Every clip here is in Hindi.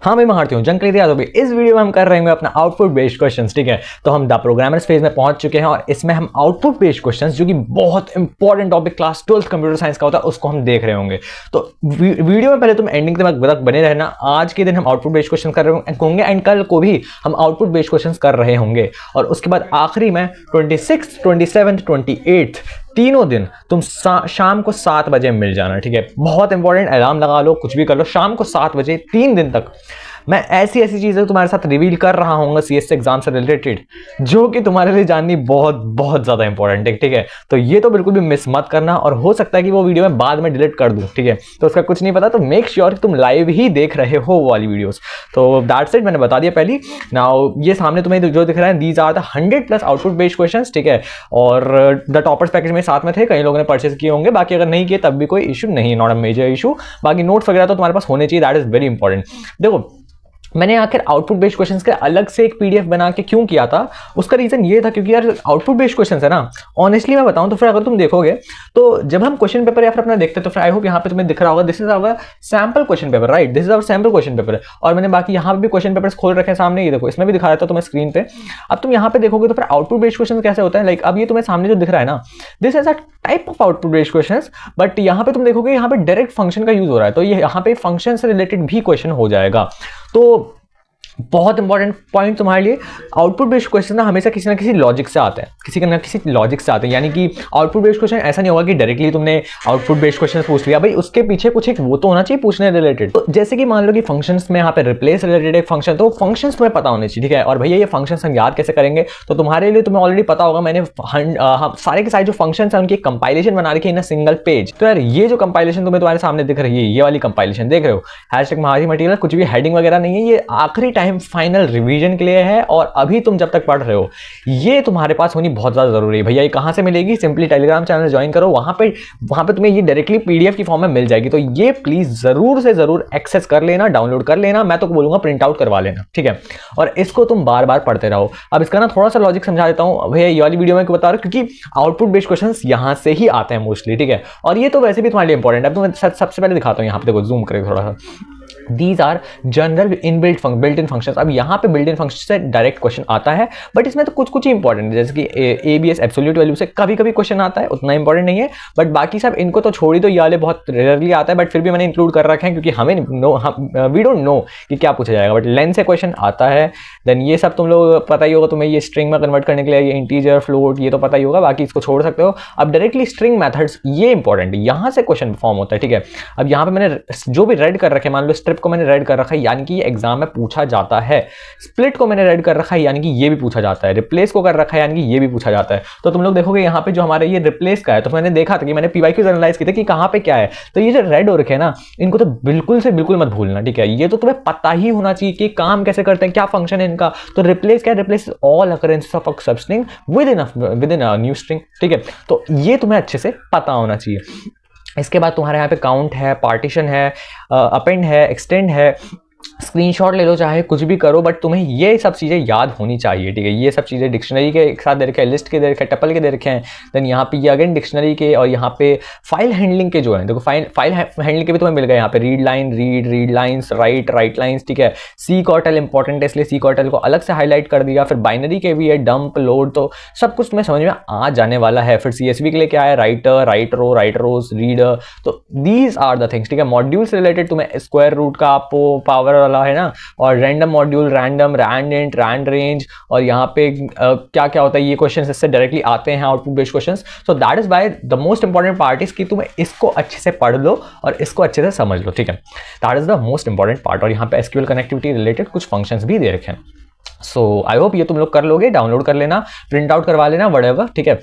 हाँ मैं महारती हूँ जंग याद होगी। इस वीडियो में हम कर रहे हैं अपना आउटपुट बेस्ड क्वेश्चंस, ठीक है। तो हम द प्रोग्रामर्स फेज में पहुंच चुके हैं और इसमें हम आउटपुट बेस्ड क्वेश्चंस, जो कि बहुत important topic class 12th computer science का होता है, उसको हम देख रहे होंगे। तो वीडियो में पहले तुम एंडिंग तक बने रहना। आज के दिन हम आउटपुट बेस्ड क्वेश्चन कर रहे होंगे एंड कल को भी हम आउटपुट बेस्ड क्वेश्चन कर रहे होंगे। और उसके बाद आखिरी में 26th, 27th, 28th तीनों दिन तुम शाम को 7 बजे मिल जाना, ठीक है। बहुत इंपॉर्टेंट, अलार्म लगा लो, कुछ भी कर लो, शाम को 7 बजे 3 दिन तक मैं ऐसी चीजें तुम्हारे साथ रिवील कर रहा हूँ सीएस एग्जाम से रिलेटेड, जो कि तुम्हारे लिए जाननी बहुत बहुत ज्यादा इंपॉर्टेंट है, ठीक है। तो ये तो बिल्कुल भी मिस मत करना, और हो सकता है कि वो वीडियो मैं बाद में डिलीट कर दूं, ठीक है। तो उसका कुछ नहीं पता, तो मेक श्योर कि तुम लाइव ही देख रहे हो वो वाली वीडियोस। तो दैट्स इट, मैंने बता दिया पहली। नाउ ये सामने तुम्हें जो दिख रहा है, these are the 100+ output based questions, ठीक है। और द टॉपर्स पैकेज में साथ में थे, कई लोगों ने परचेज किए होंगे, बाकी अगर नहीं किए तब भी कोई इशू नहीं, नॉट अ मेजर इशू। बाकी नोट्स वगैरह तो तुम्हारे पास होने चाहिए, दैट इज वेरी इंपॉर्टेंट। देखो मैंने आखिर आउटपुट बेस्ड क्वेश्चंस के अलग से एक पीडीएफ बना के क्यों किया था, उसका रीजन ये था क्योंकि यार आउटपुट बेस्ड क्वेश्चंस है ना, ऑनेस्टली मैं बताऊं तो फिर अगर तुम देखोगे तो जब हम क्वेश्चन पेपर या फिर अपना देखते तो फिर आई होप यहाँ पे तुम्हें दिख रहा होगा, this is our sample question paper, right, this is our sample question paper. और मैंने बाकी यहाँ पे भी क्वेश्चन पेपर्स खोल रखे हैं सामने, ये देखो, इसमें भी दिखा देता हूं तुम्हें स्क्रीन पे। अब तुम यहाँ पे देखोगे तो फिर आउटपुट बेस्ड क्वेश्चन कैसे होता है, लाइक अब ये तुम्हें सामने जो दिख रहा है ना, this is a type of output based questions, but यहाँ पे तुम देखोगे यहाँ पे डायरेक्ट फंक्शन का यूज हो रहा है, तो ये यहाँ पे फंक्शन से रिलेटेड भी क्वेश्चन हो जाएगा। तो बहुत इंपॉर्टेंट पॉइंट तुम्हारे लिए, आउटपुट बेस्ड क्वेश्चन ना हमेशा किसी ना किसी लॉजिक से आता है, किसी ना किसी लॉजिक से आते हैं। यानी कि आउटपुट बेस्ड क्वेश्चन ऐसा नहीं होगा कि डायरेक्टली तुमने आउटपुट बेस्ड क्वेश्चन पूछ लिया, भाई उसके पीछे कुछ एक वो तो होना चाहिए पूछने रिलेटेड। तो जैसे कि मान लो कि फंक्शंस में यहाँ पे रिप्लेस रिलेटेड एक फंक्शन, तो फंक्शंस तुम्हें पता होने चाहिए, ठीक है। और भैया ये फंक्शंस हम याद कैसे करेंगे, तो तुम्हारे लिए तुम्हें ऑलरेडी पता होगा, मैंने सारे के सारे जो फंक्शंस हैं उनकी कंपाइलेशन बना रखी है इन सिंगल पेज। तो यार ये जो कंपाइलेशन तुम्हें तुम्हारे सामने दिख रही है, ये वाली कंपाइलेशन देख रहे हो, #महारती मटेरियल, कुछ भी हेडिंग वगैरह नहीं है, ये आखिरी टाइम फाइनल रिवीजन के लिए है। और अभी तुम जब तक पढ़ रहे हो ये तुम्हारे पास होनी बहुत ज्यादा जरूरी है। भैया ये कहां से मिलेगी, सिंपली टेलीग्राम चैनल ज्वाइन करो, वहां पे तुम्हें ये डायरेक्टली पीडीएफ की फॉर्म में मिल जाएगी। तो ये प्लीज जरूर से जरूर एक्सेस कर लेना, डाउनलोड कर लेना, मैं तो बोलूंगा प्रिंट आउट करवा लेना, ठीक है। और इसको तुम बार बार पढ़ते रहो। अब इसका ना थोड़ा सा लॉजिक समझा देता हूं भैया, ये वाली वीडियो में क्यों बता रहा हूं, क्योंकि आउटपुट बेस्ड क्वेश्चंस यहां से ही आते हैं मोस्टली, ठीक है। और ये तो वैसे भी तुम्हारे लिए इंपॉर्टेंट है। अब तुम्हें सबसे पहले दिखाता हूं, यहाँ पे देखो, जूम करें थोड़ा सा, These are general inbuilt built in functions. अब यहाँ पे बिल्ट इन फंक्शन से डायरेक्ट क्वेश्चन आता है, बट इसमें तो कुछ ही इंपॉर्टेंट है, जैसे कि एबीएस एब्सोल्यूट वैल्यू से कभी कभी क्वेश्चन आता है, उतना इंपॉर्टेंट नहीं है। बट बाकी सब इनको तो छोड़ ही दो, ये वाले बहुत रेयरली आता है, बट फिर भी मैंने इंक्लूड कर रखे हैं क्योंकि हमें वी डोंट नो कि क्या पूछा जाएगा, बट लेंथ से क्वेश्चन आता है। देन ये सब तुम लोग पता ही होगा, तुम्हें ये स्ट्रिंग में कन्वर्ट करने के लिए, ये इंटीजर, फ्लोट, ये तो पता ही होगा, बाकी इसको छोड़ सकते हो। अब डायरेक्टली स्ट्रिंग मेथड्स, ये इंपॉर्टेंट है, यहाँ से क्वेश्चन फॉर्म होता है, ठीक है। अब यहाँ पे मैंने जो भी रेड कर रखे, मान लो स्ट्रिप को मैंने रेड कर रखा है, यानी कि ये एग्जाम में पूछा जाता है। स्प्लिट को मैंने रेड कर रखा है, यानी कि ये भी पूछा जाता है। रिप्लेस को कर रखा है, यानी कि ये भी पूछा जाता है। तो तुम लोग देखोगे यहाँ पे जो हमारे ये रिप्लेस का है, तो मैंने देखा था कि मैंने पीवाईक्यूज एनालाइज किए थे कि कहाँ पे क्या है। तो ये जो रेड हो रखे हैं ना, इनको तो बिल्कुल से बिल्कुल मत भूलना, ठीक है। ये तो तुम्हें पता ही होना चाहिए कि काम कैसे करते हैं, क्या फंक्शन है इनका। तो रिप्लेस क्या है, replace all occurrences of a substring within a new string, ठीक है। तो ये तुम्हें अच्छे से पता होना चाहिए। इसके बाद तुम्हारे यहाँ पे काउंट है, पार्टीशन है, अपेंड है, एक्सटेंड है, स्क्रीनशॉट ले लो, चाहे कुछ भी करो, बट तुम्हें ये सब चीज़ें याद होनी चाहिए, ठीक है। ये सब चीज़ें डिक्शनरी के एक साथ दे रखे हैं, लिस्ट के दे रखे हैं, टपल के दे रखे हैं। देन यहाँ पे ये अगेन डिक्शनरी के, और यहाँ पे फाइल हैंडलिंग के जो है, देखो फाइल हैंडलिंग के भी तुम्हें मिल गए यहाँ पे, read line, read lines, right lines, ठीक है। सी-कॉर्टल इंपॉर्टेंट है, इसलिए सी-कॉर्टल को अलग से हाईलाइट कर दिया। फिर बाइनरी के भी है, डंप, लोड, तो सब कुछ तुम्हें समझ में आ जाने वाला है। फिर CSV के लिए क्या है, राइटर, राइट रो, राइट रोज, रीडर, तो दीज आर द थिंग्स, ठीक है। मॉड्यूल से रिलेटेड तुम्हें स्क्वायर रूट का आपको पावर वाला है ना, और random module, random, rand int, rand range, और यहाँ पे क्या क्या होता है, ये क्वेश्चन इससे डायरेक्टली आते हैं, output based questions. So that is why the most important part is कि तुम इसको अच्छे से पढ़ लो और इसको अच्छे से समझ लो, ठीक है। That is the most important part. और यहाँ पे SQL कनेक्टिविटी रिलेटेड कुछ फंक्शंस भी दे रखे हैं। सो आई होप ये तुम लोग कर लोगे, डाउनलोड कर लेना, प्रिंट आउट करवा लेना, व्हाटएवर, ठीक है।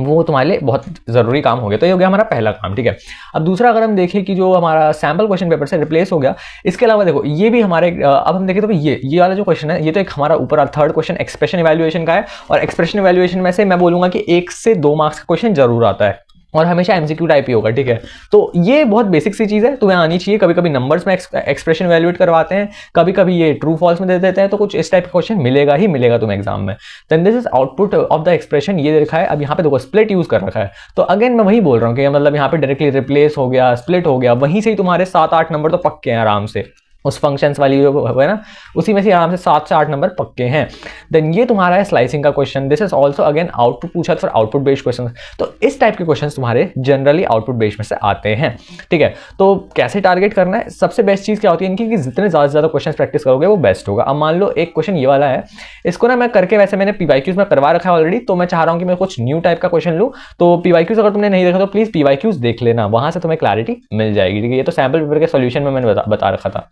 वो तुम्हारे लिए बहुत जरूरी काम हो गया। तो ये हो गया हमारा पहला काम, ठीक है। अब दूसरा अगर हम देखें कि जो हमारा सैंपल क्वेश्चन पेपर से रिप्लेस हो गया, इसके अलावा देखो ये भी हमारे, अब हम देखें तो ये वाला जो क्वेश्चन है, ये तो एक हमारा ऊपर थर्ड क्वेश्चन एक्सप्रेशन इवैल्यूएशन का है। और एक्सप्रेशन इवैल्यूएशन में से मैं बोलूंगा कि 1 से 2 मार्क्स का क्वेश्चन जरूर आता है, और हमेशा MCQ टाइप ही होगा, ठीक है। तो ये बहुत बेसिक सी चीज़ है, तुम्हें आनी चाहिए। कभी कभी नंबर्स में एक्सप्रेशन इवैल्यूएट करवाते हैं, कभी कभी ये ट्रू फॉल्स में दे देते हैं, तो कुछ इस टाइप का क्वेश्चन मिलेगा ही मिलेगा तुम्हें एग्जाम में। Then this is output of the expression, ये देखा है। अब यहाँ पे देखो स्प्लिट यूज कर रखा है, तो अगेन मैं वही बोल रहा हूँ कि मतलब यहाँ पे डायरेक्टली रिप्लेस हो गया, स्प्लिट हो गया, वहीं से ही तुम्हारे 7-8 नंबर तो पक्के हैं आराम से। उस फंक्शंस वाली जो है ना, उसी में से आराम से 7 से 8 नंबर पक्के हैं। देन ये तुम्हारा है स्लाइसिंग का question. This is also again output पूछा फॉर आउटपुट बेस्ड क्वेश्चन। तो इस टाइप के क्वेश्चन तुम्हारे जनरली आउटपुट बेस्ड में से आते हैं, ठीक है। तो कैसे टारगेट करना है, सबसे बेस्ट चीज़ क्या होती है इनकी कि जितने ज़्यादा से ज़्यादा क्वेश्चन प्रैक्टिस करोगे वो बेस्ट होगा। अब मान लो एक क्वेश्चन ये वाला है, इसको ना मैं करके, वैसे मैंने PYQs में करवा रखा है ऑलरेडी, तो मैं चाह रहा हूँ कि मैं कुछ न्यू टाइप का क्वेश्चन लूँ। तो PYQs अगर तुमने नहीं देखा तो प्लीज़ PYQs देख लेना, वहाँ से तुम्हें क्लैरिटी मिल जाएगी, ठीक है। ये तो सैम्पल पेपर के सोल्यूशन में मैंने बता रखा था।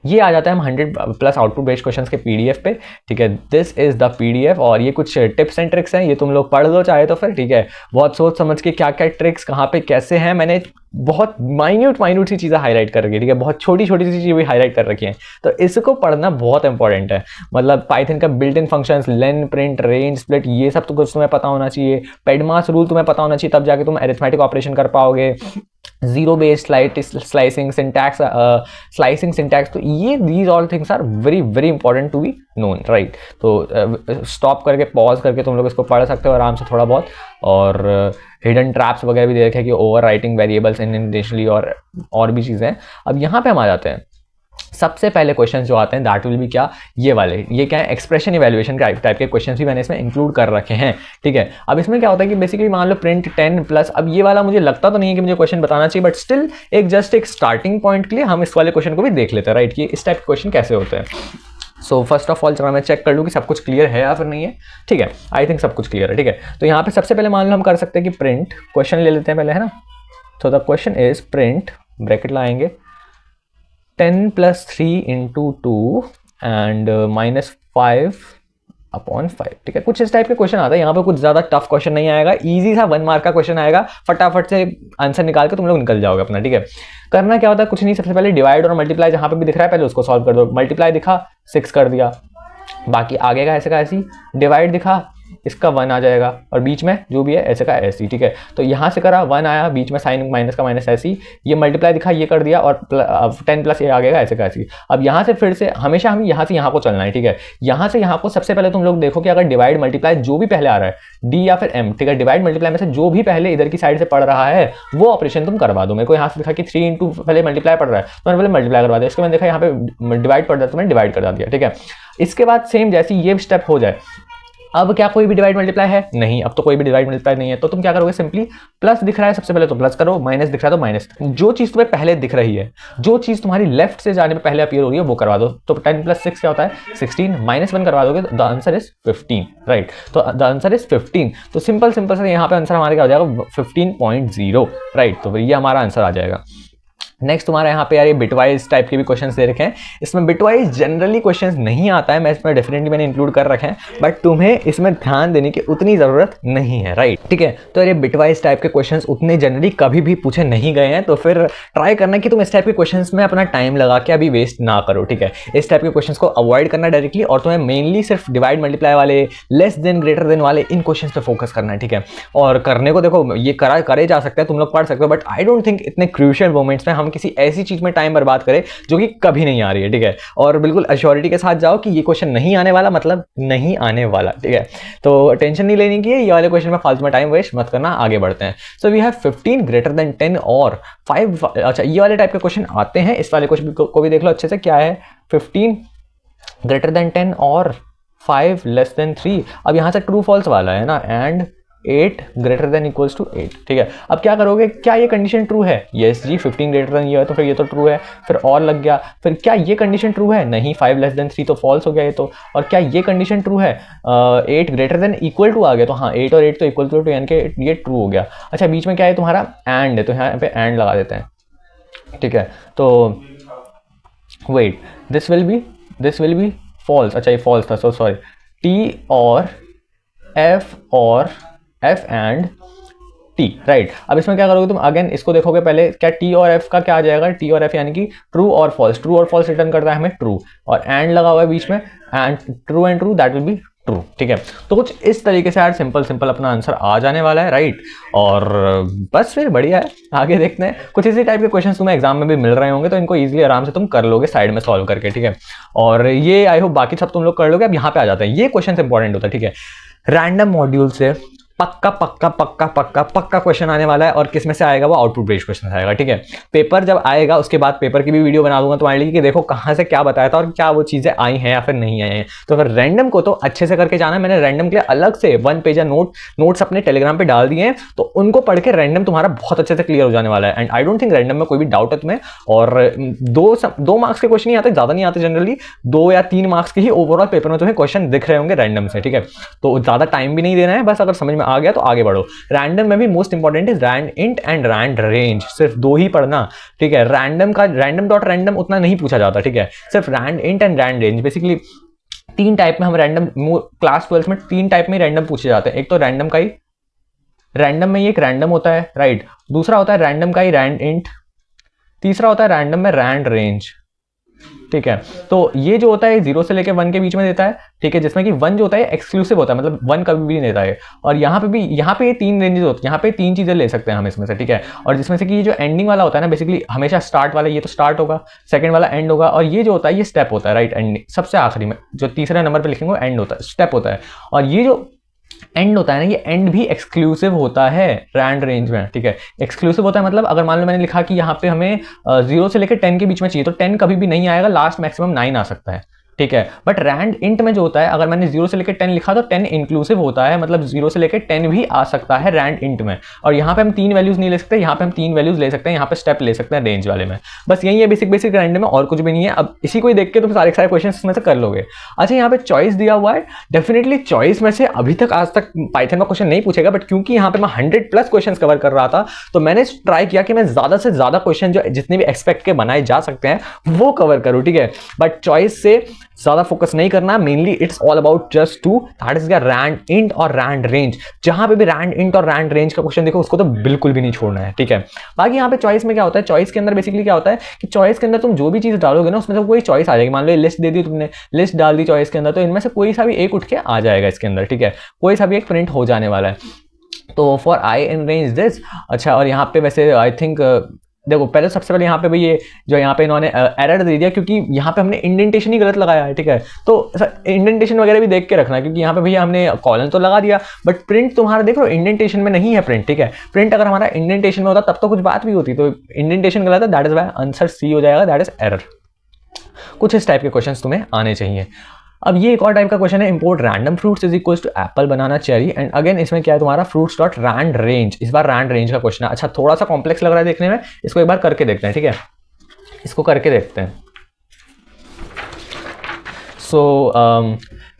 ये आ जाता है हम 100+ आउटपुट बेस्ड क्वेश्चंस के PDF पे, ठीक है। दिस इज द PDF, और ये कुछ टिप्स एंड ट्रिक्स हैं, ये तुम लोग पढ़ लो चाहे तो फिर, ठीक है। बहुत सोच समझ के क्या क्या ट्रिक्स कहाँ पे कैसे हैं, मैंने बहुत माइन्यूट सी चीज़ें हाईलाइट कर रखी है, ठीक है। बहुत छोटी छोटी सी चीज़ें भी हाईलाइट कर रखी हैं, तो इसको पढ़ना बहुत इंपॉर्टेंट है। मतलब पाइथन का built in functions, lane, print, range, split, ये सब तो कुछ तुम्हें पता होना चाहिए। पेडमास रूल तुम्हें पता होना चाहिए, तब जाके तुम अरिथमेटिक ऑपरेशन कर पाओगे। Zero based slicing syntax, slicing syntax, तो ये these all things are very very important to be known, right. तो स्टॉप करके पॉज करके तुम लोग इसको पढ़ सकते हो आराम से थोड़ा बहुत। और हिडन ट्रैप्स वगैरह भी देखे कि ओवर राइटिंग वेरिएबल्स इंडेंशनली और भी चीज़ें। अब यहाँ पे हम आ जाते हैं, सबसे पहले क्वेश्चन जो आते हैं दैट विल बी क्या, ये वाले, ये क्या है, एक्सप्रेशन इवैल्यूएशन टाइप के क्वेश्चन भी मैंने इसमें इंक्लूड कर रखे हैं, ठीक है। अब इसमें क्या होता है कि बेसिकली मान लो प्रिंट 10+, अब ये वाला मुझे लगता तो नहीं है कि मुझे क्वेश्चन बताना चाहिए, बट स्टिल एक स्टार्टिंग पॉइंट के लिए हम इस वाले क्वेश्चन को भी देख लेते हैं, राइट, कि इस टाइप के क्वेश्चन कैसे होते हैं। सो फर्स्ट ऑफ ऑल चलो मैं चेक कर लूँ कि सब कुछ क्लियर है या फिर नहीं है, ठीक है। आई थिंक सब कुछ क्लियर है, ठीक है। तो यहाँ पे सबसे पहले मान लो हम कर सकते हैं कि प्रिंट, क्वेश्चन ले लेते हैं पहले, है ना। तो the question is print, bracket लाएंगे, 10+3 × 2 एंड -5/5, ठीक है। कुछ इस टाइप के क्वेश्चन आता है। यहाँ पे कुछ ज़्यादा टफ क्वेश्चन नहीं आएगा, इजी सा 1 मार्क का क्वेश्चन आएगा, फटाफट से आंसर निकाल के तुम लोग निकल जाओगे अपना, ठीक है। करना क्या होता है, कुछ नहीं, सबसे पहले डिवाइड और मल्टीप्लाई जहाँ पे भी दिख रहा है पहले उसको सॉल्व कर दो। मल्टीप्लाई दिखा 6 कर दिया, बाकी आगे का ऐसे का ऐसी, डिवाइड दिखा इसका 1 आ जाएगा, और बीच में जो भी है ऐसे का ऐसी, ठीक है। तो यहाँ से करा 1 आया, बीच में साइन माइनस का माइनस ऐसी, ये मल्टीप्लाई दिखा ये कर दिया, और 10+ ये आ गएगा ऐसे का ऐसी। अब यहाँ से फिर से हमेशा हम यहाँ से यहाँ को चलना है, ठीक है। यहाँ से यहाँ को सबसे पहले तुम लोग देखो कि अगर डिवाइड मल्टीप्लाई जो भी पहले आ रहा है, D या फिर M, ठीक है, डिवाइड मल्टीप्लाई में से जो भी पहले इधर की साइड से पढ़ रहा है वो ऑपरेशन तुम करवा दो। मेरे को यहाँ से दिखा कि 3 × पहले मल्टीप्लाई पढ़ रहा है तो मैंने पहले मल्टीप्लाई करवा दिया, इसके मैंने देखा यहाँ पे डिवाइड पढ़ रहा है तो मैंने डिवाइड करवा दिया, ठीक है। इसके बाद सेम जैसे ये स्टेप हो जाए, अब क्या कोई भी डिवाइड मल्टीप्लाई है नहीं, अब तो कोई भी डिवाइड मल्टीप्लाई नहीं है, तो तुम क्या करोगे, सिंपली प्लस दिख रहा है सबसे पहले तो प्लस करो, माइनस दिख रहा है तो माइनस, जो चीज तुम्हें पहले दिख रही है, जो चीज तुम्हारी लेफ्ट से जाने पे पहले अपीयर हो रही है वो करवा दो। तो 10+6 क्या होता है 16, -1 करवा दोगे, द आंसर इज 15, राइट। तो द आंसर इज 15, तो सिंपल से यहाँ पे आंसर हमारे क्या हो जाएगा 15.0, राइट। तो ये हमारा आंसर आ जाएगा। नेक्स्ट तुम्हारा यहाँ पे यार ये बिटवाइज टाइप के भी क्वेश्चंस दे रखे हैं। इसमें बिटवाइज जनरली क्वेश्चंस नहीं आता है, मैं इसमें डेफिनेटली मैंने इंक्लूड कर रखे हैं, बट तुम्हें इसमें ध्यान देने की उतनी ज़रूरत नहीं है, राइट, ठीक है। तो ये बिटवाइज टाइप के क्वेश्चंस उतने जनरली कभी भी पूछे नहीं गए हैं, तो फिर ट्राई करना कि तुम इस टाइप के क्वेश्चंस में अपना टाइम लगा के अभी वेस्ट ना करो, ठीक है। इस टाइप के क्वेश्चंस को अवॉइड करना डायरेक्टली, और तुम्हें मेनली सिर्फ डिवाइड मल्टीप्लाई वाले, लेस देन ग्रेटर देन वाले इन क्वेश्चंस पे फोकस करना है, ठीक है। और करने को देखो ये करे जा सकता है, तुम लोग पढ़ सकते हो, बट आई डोंट थिंक इतने क्रूशियल मोमेंट्स में हम किसी ऐसी चीज टाइम बर्बाद करें जो कि कभी नहीं आ रही है, ठीक है। और बिल्कुल अश्योरिटी के साथ जाओ कि ये क्वेश्चन नहीं आने वाला, मतलब नहीं आने वाला, ठीक है। तो टेंशन नहीं लेनी की है, ये वाले क्वेश्चन में फालतू में टाइम वेस्ट मत करना, आगे बढ़ते हैं। सो वी हैव 15 > 10 और 5, अच्छा ये वाले टाइप के क्वेश्चन आते हैं। इस वाले क्वेश्चन को भी देख लो अच्छे से, क्या है 15 > 10 और 5 < 3। अब यहाँ से ट्रू फॉल्स वाला है ना, एंड 8 > 8, ठीक है। अब क्या करोगे, क्या ये कंडीशन ट्रू है, यस जी 15 ये है तो फिर ये तो ट्रू है, फिर और लग गया, फिर क्या ये कंडीशन ट्रू है, नहीं 5 < 3 तो फॉल्स हो गया ये तो, और क्या ये कंडीशन ट्रू है 8 > आ गया, तो हाँ 8 और 8 तो इक्वल टू यानी कि ये ट्रू हो गया। अच्छा बीच में क्या है तुम्हारा एंड है, तो यहाँ पे एंड लगा देते हैं, ठीक है। तो wait, this will be false, अच्छा ये फॉल्स था, सो सॉरी, T और F एंड T, राइट। अब इसमें क्या करोगे तुम, अगेन इसको देखोगे पहले, क्या T और F का क्या आ जाएगा, T और F यानी कि ट्रू और फॉल्स, ट्रू और फॉल्स रिटर्न करता है हमें ट्रू, और एंड लगा हुआ है बीच में, and true and true that will be true, ठीक है। तो कुछ इस तरीके से यार सिंपल अपना आंसर आ जाने वाला है, राइट। और बस फिर बढ़िया है, आगे देखते हैं। कुछ इसी टाइप के क्वेश्चन तुम्हें एग्जाम में भी मिल रहे होंगे, तो इनको इजीली आराम से तुम कर लोगे साइड में सॉल्व करके, ठीक है। और ये आई होप बाकी सब तुम लोग कर लोगे। अब यहाँ पे आ जाते हैं, ये क्वेश्चन इंपॉर्टेंट होता है, ठीक है। रैंडम मॉड्यूल से पक्का पक्का पक्का पक्का पक्का क्वेश्चन आने वाला है, और किस में से आएगा? वो आउटपुट बेस्ड क्वेश्चन आएगा, ठीक है। पेपर जब आएगा उसके बाद पेपर की भी वीडियो बना दूंगा तुम्हारे लिए कि देखो कहाँ से क्या बताया था और क्या वो चीज़ें आई हैं या फिर नहीं आई हैं। तो फिर रैंडम को तो अच्छे से करके जाना। मैंने रैंडम के लिए अलग से 1 पेज नोट्स अपने टेलीग्राम पे डाल दिए हैं, तो उनको पढ़ के रैंडम तुम्हारा बहुत अच्छे से क्लियर हो जाने वाला है। And I don't think random में कोई भी डाउट है तुम्हें। और 2 मार्क्स के क्वेश्चन ही आते, ज़्यादा नहीं आते जनरली, 2 या 3 मार्क्स के ही ओवरऑल पेपर में तुम्हें क्वेश्चन दिख रहे होंगे रैंडम से, ठीक है। तो ज़्यादा टाइम भी नहीं देना है, बस अगर समझ में आ गया तो आगे बढ़ो। रैंडम में भी most important is rand int and rand range, सिर्फ 2 ही पढ़ना, ठीक है। रैंडम का रैंडम डॉट रैंडम उतना नहीं पूछा जाता, ठीक है। सिर्फ rand int and rand range, basically 3 type में हम रैंडम, क्लास 12 में 3 टाइप में रैंडम पूछे जाते हैं। एक तो रैंडम का ही, रैंडम में ही एक रैंडम होता है, राइट। दूसरा होता है रैंडम का ही रैंड इंट, तीसरा होता है रैंडम में रैंड रेंज, ठीक है। तो ये जो होता है 0 से लेकर 1 के बीच में देता है, ठीक है, जिसमें कि 1 जो होता है एक्सक्लूसिव होता है, मतलब 1 कभी भी नहीं देता है। और यहाँ पे भी, यहाँ पे ये 3 रेंजेस होते हैं, यहाँ पे 3 चीजें ले सकते हैं हम इसमें से, ठीक है। और जिसमें से कि ये जो एंडिंग वाला होता है ना, बेसिकली हमेशा स्टार्ट वाला, ये तो स्टार्ट होगा, सेकंड वाला एंड होगा, और ये जो होता है ये स्टेप होता है, राइट। एंड सबसे आखिरी में जो तीसरे नंबर पर लिखेंगे एंड होता है, स्टेप होता है। और ये जो एंड होता है ना, ये एंड भी एक्सक्लूसिव होता है रैंड रेंज में, ठीक है। एक्सक्लूसिव होता है मतलब अगर मान लो मैंने लिखा कि यहाँ पे हमें 0 से लेकर 10 के बीच में चाहिए, तो 10 कभी भी नहीं आएगा, लास्ट मैक्सिमम 9 आ सकता है, ठीक है। बट रैंड इंट में जो होता है, अगर मैंने 0 से लेकर 10 लिखा तो 10 इंक्लूसिव होता है, मतलब 0 से लेकर 10 भी आ सकता है रैंड इंट में। और यहाँ पे हम 3 वैल्यूज नहीं ले सकते, यहाँ पे हम 3 वैल्यूज ले सकते हैं, यहाँ पे स्टेप ले सकते हैं रेंज वाले में। बस यही है बेसिक रैंड में, और कुछ भी नहीं है। अब इसी को ही देख के तुम सारे क्वेश्चन इसमें से कर लोगे। अच्छा, यहाँ पे चॉइस दिया हुआ है, डेफिनेटली चॉइस में से अभी तक आज तक पाइथन का क्वेश्चन नहीं पूछेगा, बट क्योंकि यहाँ पे मैं 100+ क्वेश्चन कवर कर रहा था, तो मैंने ट्राई किया कि मैं ज्यादा से ज्यादा क्वेश्चन जो जितने भी एक्सपेक्ट के बनाए जा सकते हैं वो कवर करूँ, ठीक है। बट चॉइस से ज्यादा फोकस नहीं करना, mainly it's all about just two, that is rand int और रैंड रेंज। जहां पे भी रैंड इंट और रैंड रेंज का क्वेश्चन देखो उसको तो बिल्कुल भी नहीं छोड़ना है, ठीक है। बाकी यहाँ पे चॉइस में क्या होता है, चॉइस के अंदर बेसिकली क्या होता है कि चॉइस के अंदर तुम जो भी चीज डालोगे ना, उसमें से कोई चॉइस आ जाएगी। मान लो लिस्ट दे दी तुमने, लिस्ट डाल दी चॉइस के अंदर, तो इनमें से कोई सा भी एक उठ के आ जाएगा इसके अंदर, ठीक है। कोई सा भी एक प्रिंट हो जाने वाला है। तो for I in range this. अच्छा, और यहाँ पे वैसे आई थिंक देखो पहले सबसे पहले यहाँ पे भाई ये जो यहाँ पे इन्होंने एरर दे दिया, क्योंकि यहाँ पे हमने इंडेंटेशन ही गलत लगाया है, ठीक है। तो इंडेंटेशन वगैरह भी देख के रखना, क्योंकि यहाँ पे भैया हमने कॉलन तो लगा दिया, बट प्रिंट तुम्हारा देख लो इंडेंटेशन में नहीं है प्रिंट, ठीक है। प्रिंट अगर हमारा इंडेंटेशन में होता तब तो कुछ बात भी होती, तो इंडेंटेशन गलत है, that is why answer C हो जाएगा, दैट इज एरर। कुछ इस टाइप के क्वेश्चन तुम्हें आने चाहिए। अब ये एक और टाइप का क्वेश्चन है, import random fruits is equals to apple banana cherry. And again इसमें क्या है तुम्हारा फ्रूट्स डॉट रैंड रेंज, इस बार रैंड रेंज का क्वेश्चन है। अच्छा, थोड़ा सा कॉम्प्लेक्स लग रहा है देखने में, इसको एक बार करके देखते हैं, ठीक है। इसको करके देखते हैं। सो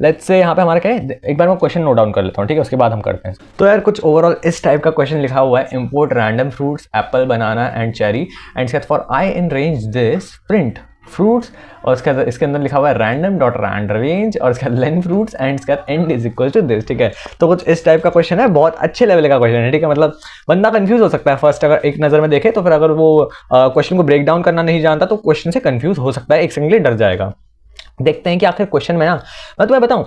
लेट्स से यहाँ पे हमारा क्या है, एक बार मैं क्वेश्चन नोट डाउन कर लेता हूँ, ठीक है, उसके बाद हम करते हैं। तो यार कुछ ओवरऑल इस टाइप का क्वेश्चन लिखा हुआ है, import random fruits apple banana and cherry and for I in range this print fruits, और इसके अंदर लिखा हुआ है रैंडम डॉट रैंड रेंज, और इसका लेन फ्रूट्स एंड इसका end is equal to this, ठीक है। तो कुछ इस टाइप का क्वेश्चन है, बहुत अच्छे लेवल का क्वेश्चन है, ठीक है। मतलब बंदा कंफ्यूज हो सकता है फर्स्ट अगर एक नजर में देखे, तो फिर अगर वो क्वेश्चन को ब्रेक डाउन करना नहीं जानता तो क्वेश्चन से कंफ्यूज हो सकता है, एक सेकंड के लिए डर जाएगा। देखते हैं कि आखिर क्वेश्चन में ना, मैं तुम्हें बताऊं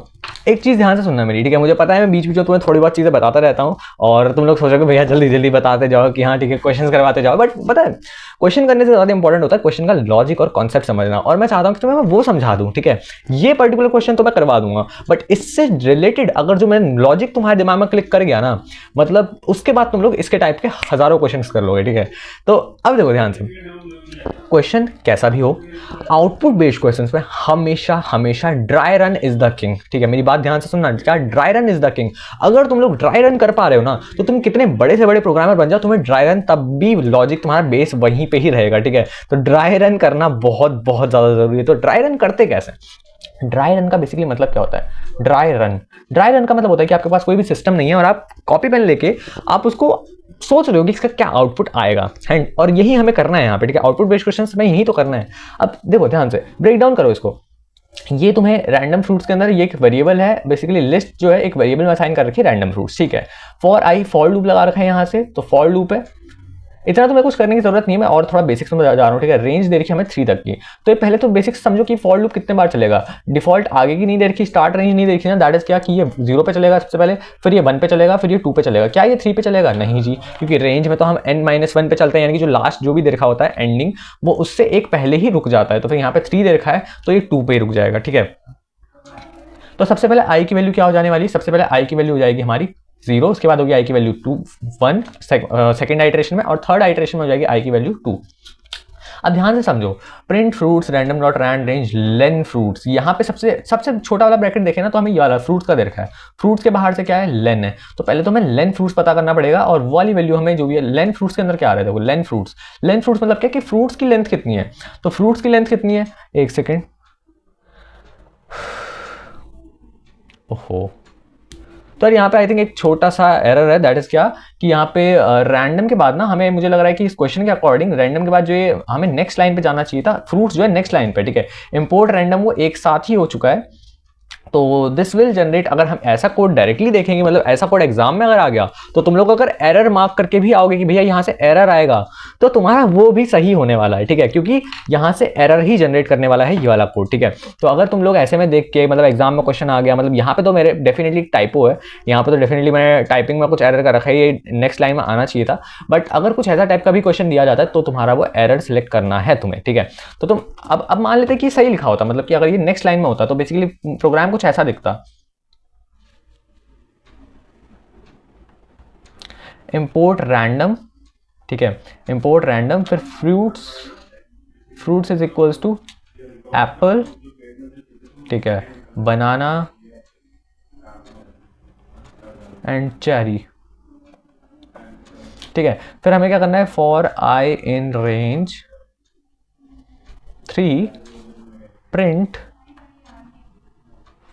एक चीज़ ध्यान से सुनना मेरी, ठीक है। मुझे पता है मैं बीच बीच में तुम्हें थोड़ी बहुत चीज़ें बताता रहता हूँ, और तुम लोग सोचोगे भैया जल्दी जल्दी बताते जाओ कि हाँ ठीक है क्वेश्चन करवाते जाओ, बट पता है क्वेश्चन करने से ज़्यादा इंपॉर्टेंट होता है क्वेश्चन का लॉजिक और कॉन्सेप्ट समझना। और मैं चाहता हूँ कि तुम्हें मैं वो समझा दूँ, ठीक है। ये पर्टिकुलर क्वेश्चन तो मैं करवा दूंगा, बट इससे रिलेटेड अगर जो मैं लॉजिक तुम्हारे दिमाग में क्लिक कर गया ना, मतलब उसके बाद तुम लोग इसके टाइप के हज़ारों क्वेश्चन कर लोगे, ठीक है। तो अब देखो ध्यान से, क्वेश्चन कैसा भी हो, आउटपुट बेस्ड क्वेश्चंस में हमेशा हमेशा dry run is the king, ठीक है। मेरी बात ध्यान से सुनना, क्या dry run is the king. अगर तुम लोग ड्राई रन कर पा रहे हो ना, तो तुम कितने बड़े से बड़े प्रोग्रामर बन जाओ, तुम्हें ड्राई रन तब भी लॉजिक तुम्हारा बेस वहीं पे ही रहेगा, ठीक है। तो ड्राई रन करना बहुत बहुत ज्यादा जरूरी है। तो ड्राई रन करते कैसे, ड्राई रन का बेसिकली मतलब क्या होता है, ड्राई रन का मतलब होता है कि आपके पास कोई भी सिस्टम नहीं है और आप कॉपी पेन लेके आप उसको सोच रहे हो कि इसका क्या आउटपुट आएगा, एंड और यही हमें करना है यहाँ पे, ठीक है। आउटपुट बेस्ड क्वेश्चंस में यही तो करना है। अब देखो ध्यान से ब्रेक डाउन करो इसको। ये तुम्हें रैंडम फ्रूट्स के अंदर ये एक वेरिएबल है, बेसिकली लिस्ट जो है एक वेरिएबल में असाइन कर रखी है रैंडम फ्रूट्स, ठीक है। फॉर आई फॉर लूप लगा रखा है यहाँ से, तो फॉर लूप है, इतना तुम्हें कुछ करने की जरूरत नहीं है। मैं और थोड़ा बेसिक्स में जा रहा हूँ, ठीक है। रेंज दे रखी है हमें 3 तक की, तो ये पहले तो बेसिक्स समझो कि फॉर लूप कितने बार चलेगा। डिफॉल्ट आगे की नहीं दे रखी, स्टार्ट रेंज नहीं दे रखी ना, दैट इज क्या कि ये 0 पे चलेगा सबसे पहले, फिर ये 1 पे चलेगा, फिर ये 2 पे चलेगा। क्या ये 3 पे चलेगा? नहीं जी, क्योंकि रेंज में तो हम n-1 पे चलते हैं, यानी कि जो लास्ट जो भी दे रखा होता है एंडिंग, वो उससे एक पहले ही रुक जाता है। तो फिर यहाँ पे 3 दे रखा है तो ये 2 पे ही रुक जाएगा, ठीक है। तो सबसे पहले आई की वैल्यू क्या हो जाने वाली, सबसे पहले आई की वैल्यू हो जाएगी हमारी 0, उसके बाद होगी i की वैल्यू 2 1 सेकेंड आइटरेशन में, और थर्ड आइटरेशन में हो जाएगी i की वैल्यू 2। अब ध्यान से समझो, print fruits random dot rand range len fruits, यहाँ पे सबसे छोटा वाला ब्रैकेट देखें ना तो हमें ये वाला फ्रूट्स का दे रखा है, फ्रूट्स के बाहर से क्या है, लेन है। तो पहले तो हमें लेन फ्रूट्स पता करना पड़ेगा, और वो वाली वैल्यू हमें जो भी है लेन फ्रूट्स के अंदर क्या आ रहा है, देखो लेन फ्रूट्स मतलब क्या कि फ्रूट्स की लेंथ कितनी है। तो फ्रूट्स की लेंथ कितनी है, एक सेकेंड, ओहो, तो यहाँ पे आई थिंक एक छोटा सा एरर है, दैट इज क्या कि यहाँ पे रैंडम के बाद ना हमें, मुझे लग रहा है कि इस क्वेश्चन के अकॉर्डिंग रैंडम के बाद जो ये हमें नेक्स्ट लाइन पे जाना चाहिए था, फ्रूट्स जो है नेक्स्ट लाइन पे, ठीक है। इंपोर्ट रैंडम वो एक साथ ही हो चुका है, तो दिस विल जनरेट, अगर हम ऐसा कोड डायरेक्टली देखेंगे, मतलब ऐसा कोड एग्जाम में अगर आ गया तो तुम लोग अगर एरर मार्क करके भी आओगे कि भैया यहाँ से एरर आएगा, तो तुम्हारा वो भी सही होने वाला है, ठीक है, क्योंकि यहाँ से एरर ही जनरेट करने वाला है ये वाला कोड, ठीक है। तो अगर तुम लोग ऐसे में देख के, मतलब एग्जाम में क्वेश्चन आ गया, मतलब यहाँ पे तो मेरे डेफिनेटली टाइपो है, यहाँ पे तो डेफिनेटली मैंने टाइपिंग में कुछ एरर कर रखा है, ये नेक्स्ट लाइन में आना चाहिए था, बट अगर कुछ ऐसा टाइप का भी क्वेश्चन दिया जाता है तो तुम्हारा वो एरर सेलेक्ट करना है तुम्हें, ठीक है। तो तुम अब मान लेते कि सही लिखा होता, मतलब कि अगर ये नेक्स्ट लाइन में होता तो बेसिकली प्रोग्राम कुछ ऐसा दिखता, इंपोर्ट रैंडम, ठीक है, इंपोर्ट रैंडम, फिर fruits is equals to apple, ठीक है, बनाना एंड चेरी, ठीक है। फिर हमें क्या करना है, for I in range 3 print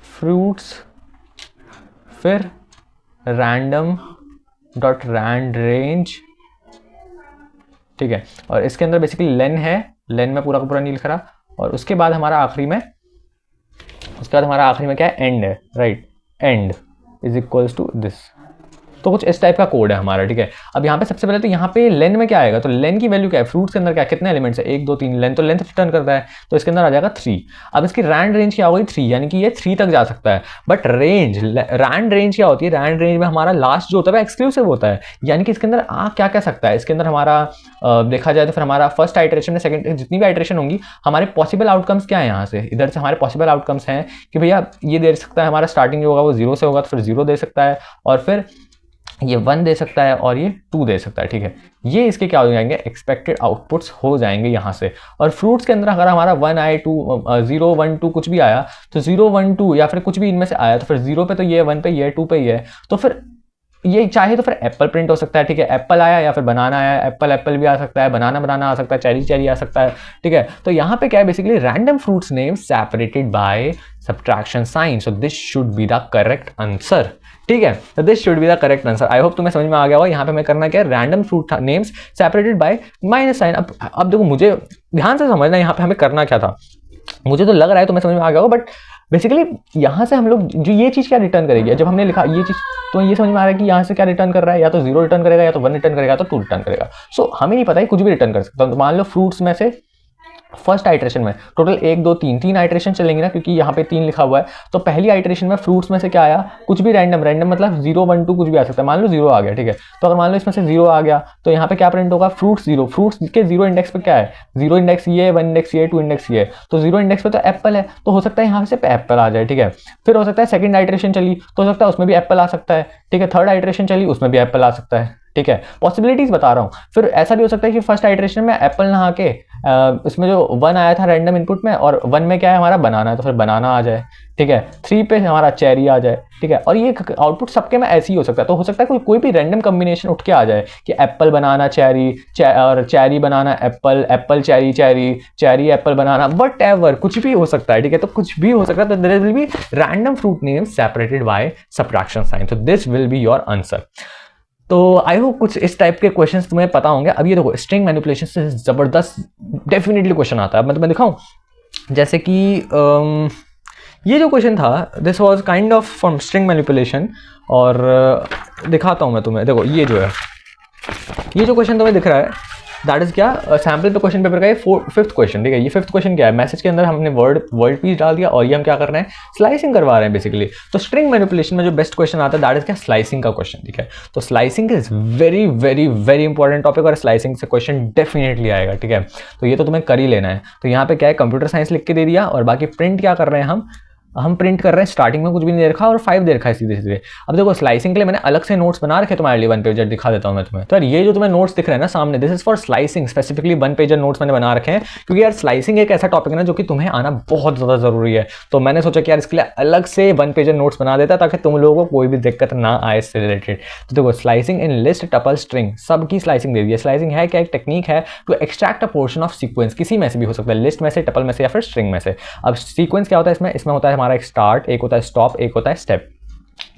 fruits, फिर रैंडम डॉट रैंड रेंज, ठीक है। और इसके अंदर बेसिकली लेन है, लेन में पूरा का पूरा नहीं लिख रहा, और उसके बाद हमारा आखिरी में क्या है, एंड है, right, end is equals to this. तो कुछ इस टाइप का कोड है हमारा, ठीक है। अब यहाँ पे सबसे पहले तो यहाँ पे लेन में क्या आएगा, तो लेन की वैल्यू क्या है, फ्रूट्स के अंदर क्या है, कितने एलिमेंट्स है, 1 2 3, लेन तो लेंथ रिटर्न करता है, तो इसके अंदर आ जाएगा 3। अब इसकी रैंड रेंज क्या होगी, 3, यानी कि ये 3 तक जा सकता है। बट रैंड रेंज क्या होती है, रैंड रेंज में हमारा लास्ट जो होता है एक्सक्लूसिव होता है, यानी कि इसके अंदर आ क्या क्या सकता है, इसके अंदर हमारा देखा जाए तो फिर हमारा फर्स्ट आइटरेशन में सेकंड, जितनी भी आइटरेशन होंगी, हमारे पॉसिबल आउटकम्स क्या है, यहाँ से इधर से हमारे पॉसिबल आउटकम्स हैं कि भैया ये दे सकता है, हमारा स्टार्टिंग जो होगा वो 0 से होगा, तो फिर 0 दे सकता है, और फिर ये 1 दे सकता है, और ये 2 दे सकता है, ठीक है। ये इसके क्या हो जाएंगे, एक्सपेक्टेड आउटपुट्स हो जाएंगे यहाँ से। और फ्रूट्स के अंदर अगर हमारा 1 आए 2 0 1 2 कुछ भी आया, तो 0 1 2 या फिर कुछ भी इनमें से आया, तो फिर 0 पे तो ये, 1 पे ये, 2 पे ये, तो फिर ये चाहे तो फिर एप्पल प्रिंट हो सकता है, ठीक है, एप्पल आया या फिर बनाना आया, एप्पल भी आ सकता है, बनाना आ सकता है, चेरी आ सकता है, ठीक है। तो यहाँ पे क्या है, basically random fruits name separated by subtraction sign, so this should be the correct answer, ठीक है। तो this should be the correct answer. I hope तुम्हें समझ में आ गया होगा। यहाँ पे हमें करना क्या है, random fruit names separated by minus sign. अब देखो, मुझे ध्यान से समझना यहाँ पे हमें करना क्या था, मुझे तो लग रहा है तुम्हें समझ में आ गया होगा, बट बेसिकली यहाँ से हम लोग जो ये चीज़ क्या रिटर्न करेगी, जब हमने लिखा ये चीज़, तो ये समझ में आ रहा है कि यहाँ से क्या रिटर्न कर रहा है, या तो 0 रिटर्न करेगा, या तो 1 रिटर्न करेगा, या तो 2 रिटर्न करेगा। सो हमें नहीं पता है, कुछ भी रिटर्न कर सकता हूँ। तो मान लो फ्रूट्स में से फर्स्ट आइटरेशन में टोटल 1 2 3 आइटरेशन चलेंगे ना, क्योंकि यहाँ पे 3 लिखा हुआ है। तो पहली आइटरेशन में फ्रूट्स में से क्या आया, कुछ भी रैंडम मतलब 0 1 2 कुछ भी आ सकता है। मान लो 0 आ गया, ठीक है। तो अगर मान लो इसमें से 0 आ गया, तो यहाँ पे क्या प्रिंट होगा, फ्रूट्स 0। फ्रूट्स के 0 इंडेक्स पे क्या है, 0 इंडेक्स ये, 1 इंडेक्स ये, 2 इंडेक्स ये, तो 0 इंडेक्स पे तो एप्पल है, तो हो सकता है यहाँ से एप्पल आ जाए, ठीक है। फिर हो सकता है सेकंड आइटरेशन चली, तो हो सकता है उसमें भी एप्पल आ सकता है, ठीक है। थर्ड आइटरेशन चली, उसमें भी एप्पल आ सकता है, ठीक है। पॉसिबिलिटीज बता रहा हूँ। फिर ऐसा भी हो सकता है कि फर्स्ट आइटरेशन में एप्पल ना आके इसमें जो 1 आया था रैंडम इनपुट में, और 1 में क्या है हमारा बनाना है, तो फिर बनाना आ जाए, ठीक है। 3 पे हमारा चेरी आ जाए, ठीक है। और ये आउटपुट सबके में ऐसे ही हो सकता है। तो हो सकता है कोई भी रैंडम कॉम्बिनेशन उठ के आ जाए कि एप्पल बनाना चेरी, और cherry banana apple, Apple cherry, cherry apple banana, whatever, कुछ भी हो सकता है, ठीक है। तो कुछ भी हो सकता है। तो there will be random fruit name separated by subtraction sign, तो this will be your answer. तो आई होप कुछ इस टाइप के क्वेश्चंस तुम्हें पता होंगे। अब ये देखो, स्ट्रिंग मैनिपुलेशन से ज़बरदस्त डेफिनेटली क्वेश्चन आता है। मैं तुम्हें दिखाऊं, जैसे कि ये जो क्वेश्चन था, this was kind of from string manipulation, और दिखाता हूं मैं तुम्हें। देखो ये जो है, ये जो क्वेश्चन तुम्हें दिख रहा है, दैट इज क्या, सैम्पल पे क्वेश्चन पेपर का ये 5th क्वेश्चन, ठीक है। ये 5th क्वेश्चन क्या है, मैसेज के अंदर हमने वर्ड पीस डाल दिया, और ये हम क्या कर रहे हैं, स्लाइसिंग करवा रहे हैं बेसिकली। तो स्ट्रिंग मैनिपुलेशन में जो बेस्ट क्वेश्चन आता है, दैट इज क्या, स्लाइसिंग का क्वेश्चन, ठीक है। तो slicing is very very very important topic, और स्लाइसिंग से क्वेश्चन डेफिनेटली आएगा, ठीक है। तो ये तो तुम्हें कर ही लेना है। तो यहाँ पे क्या है, कंप्यूटर साइंस लिख के दे दिया, और बाकी प्रिंट क्या कर रहे हैं हम, हम प्रिंट कर रहे हैं, स्टार्टिंग में कुछ भी नहीं दे रखा और 5 दे रखा है सीधे सीधे। अब देखो स्लाइसिंग के लिए मैंने अलग से नोट्स बना रखे तुम्हारे लिए, 1 पेजर दिखा देता हूँ मैं तुम्हें। तो यार ये जो तुम्हें नोट्स दिख रहे हैं ना सामने, this is for slicing, specifically 1 pager notes मैंने बना रखे हैं, क्योंकि यार स्लाइसिंग एक ऐसा टॉपिक है ना जो कि तुम्हें आना बहुत ज़्यादा ज़रूरी है। तो मैंने सोचा कि यार इसके लिए अलग से 1 पेजर नोट्स बना देता ताकि तुम लोगों को कोई भी दिक्कत ना आए इससे रिलेटेड। तो देखो slicing in list tuple string, सबकी स्लाइसिंग दे दी है। स्लाइसिंग है क्या, एक टेक्निक है to extract a portion of sequence, किसी में से भी हो सकता है, लिस्ट में से, टपल में से या फिर स्ट्रिंग में से। अब सीक्वेंस क्या होता है इसमें, इसमें होता है हमारा एक स्टार्ट, एक होता है स्टॉप, एक होता है स्टेप,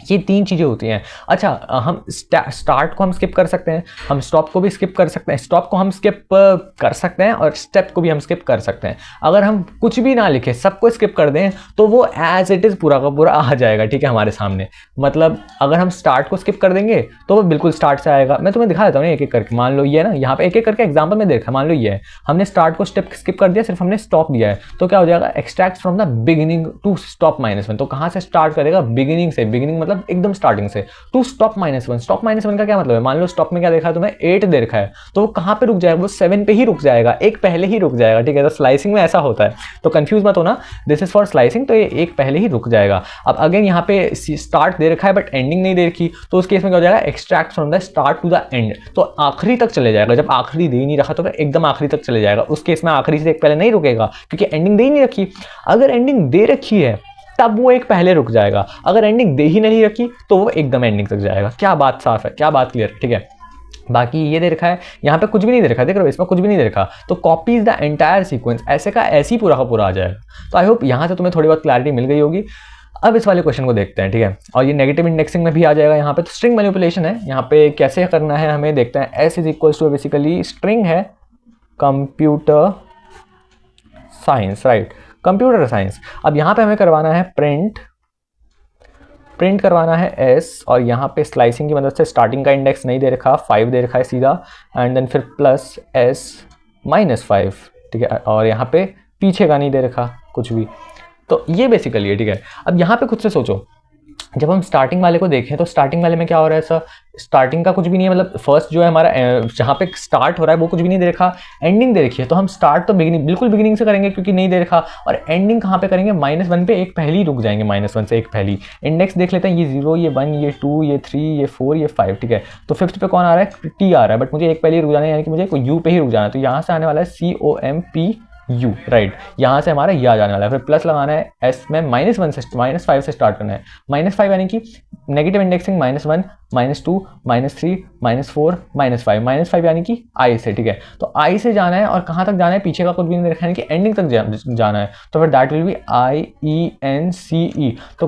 ये 3 चीज़ें होती हैं। अच्छा हम स्टार्ट को हम स्किप कर सकते हैं, हम स्टॉप को भी स्किप कर सकते हैं, स्टॉप को हम स्किप कर सकते हैं और स्टेप को भी हम स्किप कर सकते हैं। अगर हम कुछ भी ना लिखें, सबको स्किप कर दें तो वो एज इट इज़ पूरा का पूरा आ जाएगा, ठीक है, हमारे सामने। मतलब अगर हम स्टार्ट को स्किप कर देंगे तो वो बिल्कुल स्टार्ट से आएगा। मैं तुम्हें दिखा देता हूँ एक एक करके। मान लो ये ना, यहाँ पे एक एक करके एग्जाम्पल में देखा, मान लो ये है, हमने स्टार्ट को स्टेप स्किप कर दिया, सिर्फ हमने स्टॉप दिया है, तो क्या हो जाएगा, extract from the beginning to stop -1। तो कहाँ से स्टार्ट करेगा, बिगिनिंग से, बिगिनिंग मतलब एकदम स्टार्टिंग से, टू स्टॉप -1। स्टॉप -1 का क्या मतलब है, मान लो स्टॉप में क्या देखा है तुम्हें, 8 दे रखा है, तो वो कहाँ पे रुक जाएगा, वो 7 पे ही रुक जाएगा, एक पहले ही रुक जाएगा, ठीक है। तो स्लाइसिंग में ऐसा होता है, तो कंफ्यूज मत होना, दिस इज फॉर स्लाइसिंग, तो ये एक पहले ही रुक जाएगा। अब अगेन यहाँ पे स्टार्ट दे रखा है बट एंडिंग नहीं दे रखी, तो उस केस में क्या हो जाएगा, extract from the start to the end, तो आखिरी तक चले जाएगा। जब आखिरी दे ही नहीं रखा तो फिर एकदम आखिरी तक चले जाएगा, उस केस में आखिरी से एक पहले नहीं रुकेगा क्योंकि एंडिंग दे ही नहीं रखी। अगर एंडिंग दे रखी है तब वो एक पहले रुक जाएगा, अगर एंडिंग दे ही नहीं रखी तो वो एकदम एंडिंग तक जाएगा। क्या बात साफ है, क्या बात क्लियर है, ठीक है। बाकी ये दे रखा है, यहाँ पे कुछ भी नहीं दे रखा, देख रहे हो इसमें कुछ भी नहीं दे रखा, तो कॉपीज द एंटायर सीक्वेंस, ऐसे का ऐसे ही पूरा का पूरा आ जाएगा। तो आई होप यहाँ से तुम्हें थोड़ी बहुत क्लैरिटी मिल गई होगी। अब इस वाले क्वेश्चन को देखते हैं, ठीक है, और ये नेगेटिव इंडेक्सिंग में भी आ जाएगा यहाँ पे। तो स्ट्रिंग मैनिपुलेशन है, यहाँ पे कैसे करना है हमें देखते हैं। S is equal to basically string है computer science, right, computer science. अब यहाँ पे हमें करवाना है प्रिंट करवाना है एस, और यहाँ पे स्लाइसिंग की मदद से स्टार्टिंग का इंडेक्स नहीं दे रखा, 5 दे रखा है सीधा, एंड देन फिर प्लस एस -5, ठीक है, और यहाँ पे पीछे का नहीं दे रखा कुछ भी। तो ये बेसिकली है, ठीक है। अब यहाँ पे खुद से सोचो, जब हम स्टार्टिंग वाले को देखें तो स्टार्टिंग वाले में क्या हो रहा है, सर स्टार्टिंग का कुछ भी नहीं है, मतलब फर्स्ट जो है हमारा जहाँ पे स्टार्ट हो रहा है वो कुछ भी नहीं दे रखा, एंडिंग दे रखी है, तो हम स्टार्ट तो बिल्कुल बिगिनिंग से करेंगे क्योंकि नहीं दे रखा, और एंडिंग कहाँ पे करेंगे, -1 पे एक पहली रुक जाएंगे, -1 से एक पहली। इंडेक्स देख लेते हैं, ये 0, ये 1, ये 2, ये 3, ये 4, ये 5, ठीक है। तो 5th पे कौन आ रहा है, टी आ रहा है, बट मुझे एक पहले रुक जाना है, यानी कि मुझे यू पे ही रुक जाना है, तो यहाँ से आने वाला है COMPU, राइट, यहाँ से हमारा ये आ जाने वाला है। फिर प्लस लगाना है एस में, -1 से -5 से स्टार्ट करना है, -5 यानी कि नेगेटिव इंडेक्सिंग, -1 -2 -3 -4 -5 -5 यानी कि आई से, ठीक है। तो आई से जाना है और कहाँ तक जाना है, पीछे का कुछ भी नहीं रखा है कि एंडिंग तक जाना है, तो फिर दैट विल बी IENCE। तो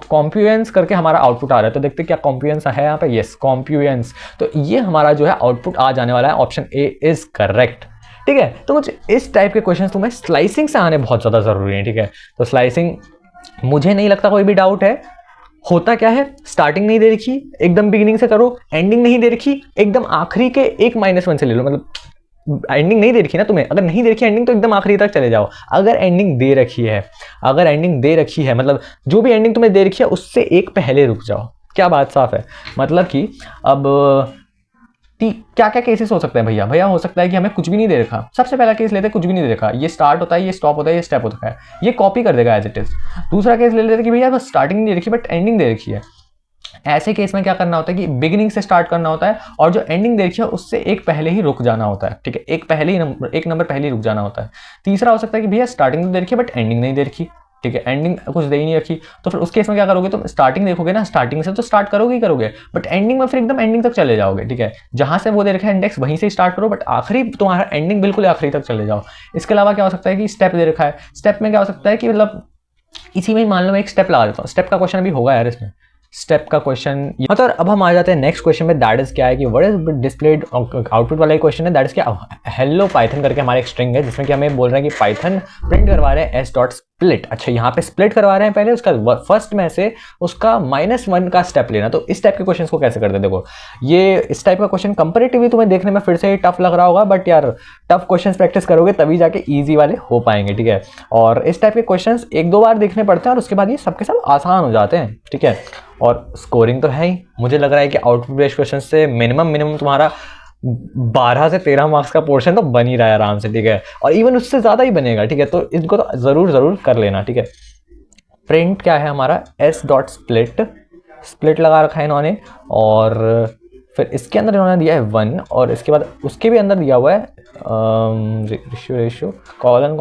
कॉम्प्यूएंस करके हमारा आउटपुट आ रहा है, तो देखते क्या कॉम्प्यूएंस है यहाँ पे, यस कॉम्प्यूएंस। तो ये हमारा जो है आउटपुट आ जाने वाला है, ऑप्शन ए इज करेक्ट, ठीक है। तो कुछ इस टाइप के क्वेश्चन तुम्हें स्लाइसिंग से आने बहुत ज़्यादा ज़रूरी है, ठीक है। तो स्लाइसिंग मुझे नहीं लगता कोई भी डाउट है। होता क्या है, स्टार्टिंग नहीं दे रखी एकदम बिगिनिंग से करो, एंडिंग नहीं दे रखी एकदम आखिरी के एक -1 से ले लो, मतलब एंडिंग नहीं दे रखी ना तुम्हें, अगर नहीं दे रखी एंडिंग तो एकदम आखिरी तक चले जाओ। अगर एंडिंग दे रखी है, अगर एंडिंग दे रखी है मतलब जो भी एंडिंग तुम्हें दे रखी है उससे एक पहले रुक जाओ। क्या बात साफ है, मतलब कि अब क्या क्या केसेस हो सकते हैं भैया हो सकता है कि हमें कुछ भी नहीं दे रखा। सबसे पहला केस लेते हैं, कुछ भी नहीं दे रखा, ये स्टार्ट होता है, ये स्टॉप होता है, ये स्टेप होता है, ये कॉपी कर देगा एज इट इज। दूसरा केस ले लेते हैं कि भैया बस स्टार्टिंग नहीं दे रखी बट एंडिंग दे रखी है। ऐसे केस में क्या करना होता है कि बिगिनिंग से स्टार्ट करना होता है और जो एंडिंग दे रखी है उससे एक पहले ही रुक जाना होता है, ठीक है, एक नंबर पहले ही रुक जाना होता है। तीसरा हो सकता है कि भैया स्टार्टिंग तो दे रखी है बट एंडिंग नहीं दे रखी, ठीक है, एंडिंग कुछ दे ही नहीं रखी, तो फिर उस केस में क्या करोगे, तुम स्टार्टिंग देखोगे ना, स्टार्टिंग से तो स्टार्ट करोगे ही करोगे, बट एंडिंग में फिर एकदम एंडिंग तक चले जाओगे, ठीक है। जहां से वो दे रखा है इंडेक्स वहीं से स्टार्ट करो, बट आखिरी तुम्हारा एंडिंग बिल्कुल आखिरी तक चले जाओ। इसके अलावा क्या हो सकता है कि स्टेप दे रखा है, स्टेप में क्या हो सकता है कि मतलब इसी में मान लो मैं एक स्टेप लगा देता हूँ, स्टेप का क्वेश्चन अभी होगा यार इसमें, स्टेप का क्वेश्चन। मतलब अब हम आ जाते हैं नेक्स्ट क्वेश्चन में, दैट इज क्या है कि व्हाट इज डिस्प्लेड आउटपुट वाला क्वेश्चन है, दैट इज क्या, हेलो पाइथन करके हमारे एक स्ट्रिंग है जिसमें कि हमें बोल रहे हैं कि पाइथन प्रिंट करवा रहे हैं s.split। अच्छा यहाँ पे स्प्लिट करवा रहे हैं, पहले उसका फर्स्ट में से उसका -1 का स्टेप लेना। तो इस टाइप के क्वेश्चन को कैसे करते हैं, देखो ये इस टाइप का क्वेश्चन कंपैरेटिवली तुम्हें देखने में फिर से टफ लग रहा होगा, बट यार टफ क्वेश्चन प्रैक्टिस करोगे तभी जाके ईजी वाले हो पाएंगे, ठीक है। और इस टाइप के क्वेश्चन 1-2 बार देखने पड़ते हैं और उसके बाद ये सबके सब आसान हो जाते हैं, ठीक है। और स्कोरिंग तो है ही, मुझे लग रहा है कि आउटपुट बेस्ड क्वेश्चन से मिनिमम तुम्हारा 12 से 13 मार्क्स का पोर्शन तो बन ही रहा है आराम से, ठीक है, और इवन उससे ज़्यादा ही बनेगा, ठीक है। तो इनको तो ज़रूर कर लेना, ठीक है। प्रिंट क्या है हमारा एस डॉट स्प्लिट, स्प्लिट लगा रखा है इन्होंने, और फिर इसके अंदर इन्होंने दिया है 1 और इसके बाद उसके भी अंदर दिया हुआ है रेशियो कॉलन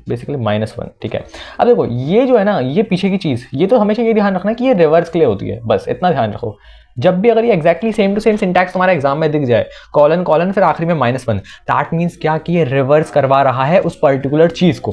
बेसिकली -1, ठीक है। अब देखो ये जो है ना, ये पीछे की चीज़, ये तो हमेशा ये ध्यान रखना है कि ये रिवर्स के लिए होती है, बस इतना ध्यान रखो। जब भी अगर ये exactly same to same syntax तुम्हारा एग्जाम में दिख जाए, कॉलन फिर आखिरी में -1, दैट मीन्स क्या कि ये रिवर्स करवा रहा है उस पर्टिकुलर चीज़ को।